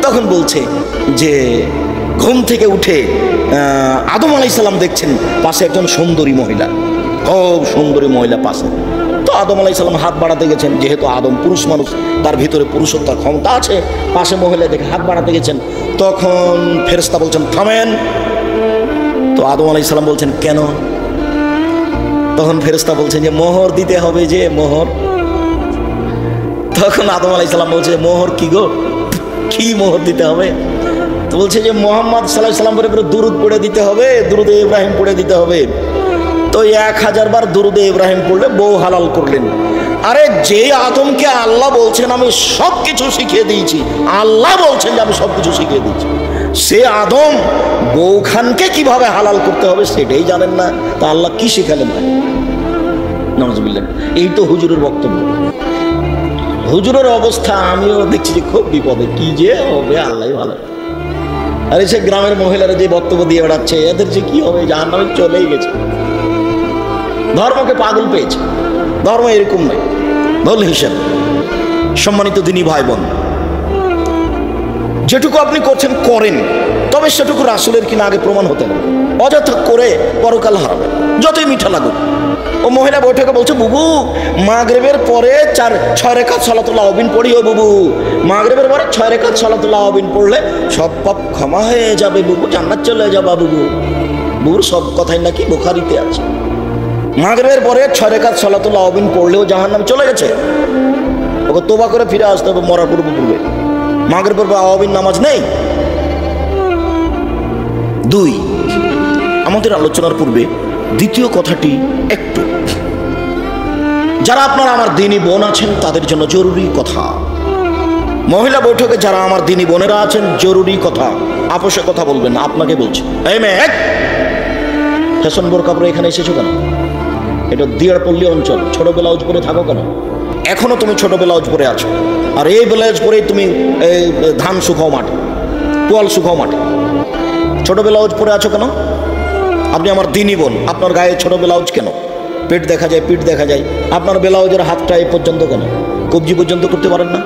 তখন বলছে যে ঘুম থেকে উঠে আদম আলাইহিস সালাম দেখছেন পাশে একজন সুন্দরী মহিলা, খুব সুন্দরী মহিলা পাশে। তো আদম আলাইহিস সালাম হাত বাড়াতে গেছেন, যেহেতু আদম পুরুষ মানুষ, তার ভিতরে পুরুষত্বের ক্ষমতা আছে, পাশে মহিলা দেখে হাত বাড়াতে গেছেন। তখন ফেরেশতা বলছেন থামেন। তো আদম আলাইহিস সালাম বলছেন কেন? তখন ফেরেশতা বলছেন যে মোহর দিতে হবে, যে মোহর। তখন আদম আলাইহিস সালাম বলছে মোহর কি গো, কি মোহর দিতে হবে? তো বলছে যে মুহাম্মদ সাল্লাল্লাহু আলাইহি সাল্লাম করে দুরূদ পড়ে দিতে হবে, দুরূদে ইব্রাহিম পড়ে দিতে হবে। তো 1000 বার দুরূদে ইব্রাহিম পড়লে বউ হালাল করলেন। আরে যে আদমকে আল্লাহ বলছেন আমি সব কিছু শিখিয়ে দিয়েছি, আল্লাহ বলছেন যে আমি সব কিছু শিখিয়ে দিয়েছি, সে আদম বউখানকে কিভাবে হালাল করতে হবে সেটাই জানেন না, তা আল্লাহ কি শিখালেন ভাই? নাউজুবিল্লাহ। এই তো হুজুরের বক্তব্য। হুজুরের অবস্থা আমিও দেখছি যে খুব বিপদে, কি যে হবে আল্লাহ ভালো। আরে সে গ্রামের মহিলারা যে বক্তব্য দিয়ে বেড়াচ্ছে, এদের যে কি হবে, জাহান্নামে চলেই গেছে। ধর্মকে পাগল পেয়েছে। ধর্ম এরকম নয়, ভুল হিসেব। সম্মানিত দিনী ভাই বোন, যেটুকু আপনি করছেন করেন, তবে সেটুকু রাসূলের কিনা আগে প্রমাণ হতে হবে। অযথা করে পরকাল হারাবে, যতই মিঠা লাগুক। ও মহিলা বৈঠকে বলছে বুবু মাগরিবের পরে 6 রাকাত সালাতুল আওয়াবিন পড়ি। ও বুবু মাগরিবের পরে 6 রাকাত সালাতুল আওয়াবিন পড়লে সব পাপ ক্ষমা হয়ে যাবে বুবু, জান্নাত চলে যাবা বুবু। বুবুর সব কথাই নাকি বুখারীতে আছে। মাগরিবের পরে 6 রাকাত সালাতুল আওয়াবিন পড়লেও জাহান্নামে চলে গেছে, ওকে তোবা করে ফিরে আসতে হবে মরার পূর্বে। মাগরিবের পর আওয়াবিন নামাজ নেই। 2, আমাদের আলোচনার পূর্বে দ্বিতীয় কথাটি একটু, যারা আপনারা আমার দিনী বোন আছেন তাদের জন্য জরুরি কথা। মহিলা বৈঠকে যারা আমার দিনী বোনেরা আছেন, জরুরি কথা, আপোষে কথা বলবেন না, আপনাকে বলছি। এই মেয়ে, ফ্যাশন বোরকা পরে এখানে এসেছো কেন? এটা দিয়ারপল্লী অঞ্চল, ছোট ব্লাউজ পরে থাকো কেন? এখনো তুমি ছোট ব্লাউজ পরে আছো, আর এই ব্লাউজ পরেই তুমি এই ধান শুকাও মাঠে, পোয়াল শুকাও মাঠে। ছোট ব্লাউজ পরে আছো কেন? আপনি আমার দিনী বোন, আপনার গায়ে ছোট ব্লাউজ কেন? পেট দেখা যায়, পিঠ দেখা যায়, আপনার ব্লাউজের হাতটা এই পর্যন্ত কেন? কবজি পর্যন্ত করতে পারেন না?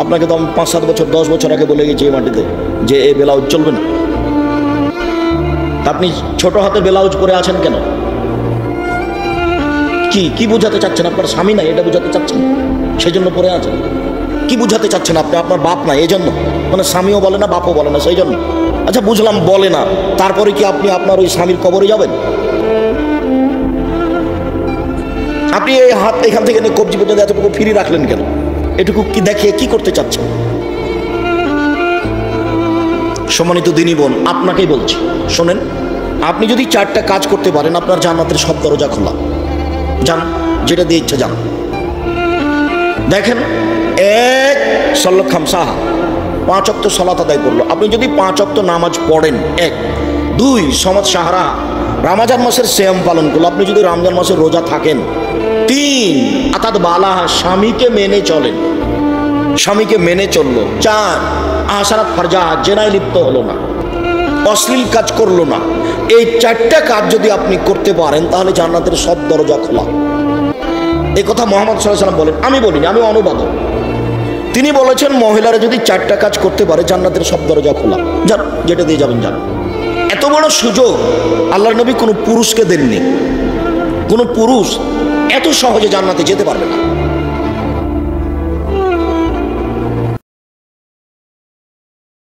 আপনাকে তো আমি 5-7 বছর 10 বছর আগে বলে গেছি এই মাটিতে যে এই ব্লাউজ চলবে না। আপনি ছোট হাতে ব্লাউজ পরে আছেন কেন? কি বুঝাতে চাচ্ছেন? আপনার স্বামী নাই এটা বুঝাতে চাচ্ছেন, সেই জন্য পরে আছেন? কি বুঝাতে চাচ্ছেন আপনি? আপনার বাপ নাই এই জন্য, মানে স্বামীও বলে না, বাপও বলে না, সেই জন্য। আচ্ছা বুঝলাম বলে না, তারপরে কি আপনি আপনার ওই স্বামীর কবরে যাবেন? আপনি এই হাত এখান থেকে কবজি পর্যন্ত এতটুকু ফিরিয়ে রাখলেন কেন? এটুকু কি দেখিয়ে কি করতে চাচ্ছেন? সম্মানিত দিনী বোন, আপনাকেই বলছি, শোনেন, আপনি যদি 4টা কাজ করতে পারেন, আপনার জান্নাতের সব দরজা খোলা। যান, যেটা দিয়ে ইচ্ছা যান। দেখেন, 1 সাল্লাত খামসাহা, 5 ওয়াক্ত সালাত আদায় করলো। আপনি যদি 5 ওয়াক্ত নামাজ পড়েন, 1, 2 সমাজ সাহারা, রমজান মাসের সিয়াম পালন করলো। আপনি যদি রমজান মাসের রোজা থাকেন, 3 আতাত বালাহা, স্বামীকে মেনে চলেন, স্বামীকে মেনে চললো। 4 আহসানাত ফারজা, জেনায় লিপ্ত হলো না, অশ্লীল কাজ করলো না। এই 4টা কাজ যদি আপনি করতে পারেন, তাহলে জান্নাতের সব দরজা খোলা। এই কথা মুহাম্মদ সাল্লাল্লাহু আলাইহি ওয়াসাল্লাম বলেন, আমি বলিনি, আমি অনুবাদক। তিনি বলেছেন মহিলারা যদি 4টা কাজ করতে পারে, জান্নাতের সব দরজা খোলা। যান, যেটা দিয়ে যাবেন যান। এত বড় সুযোগ আল্লাহর নবী কোনো পুরুষকে দেননি। কোনো পুরুষ এত সহজে জান্নাতে যেতে পারবে না।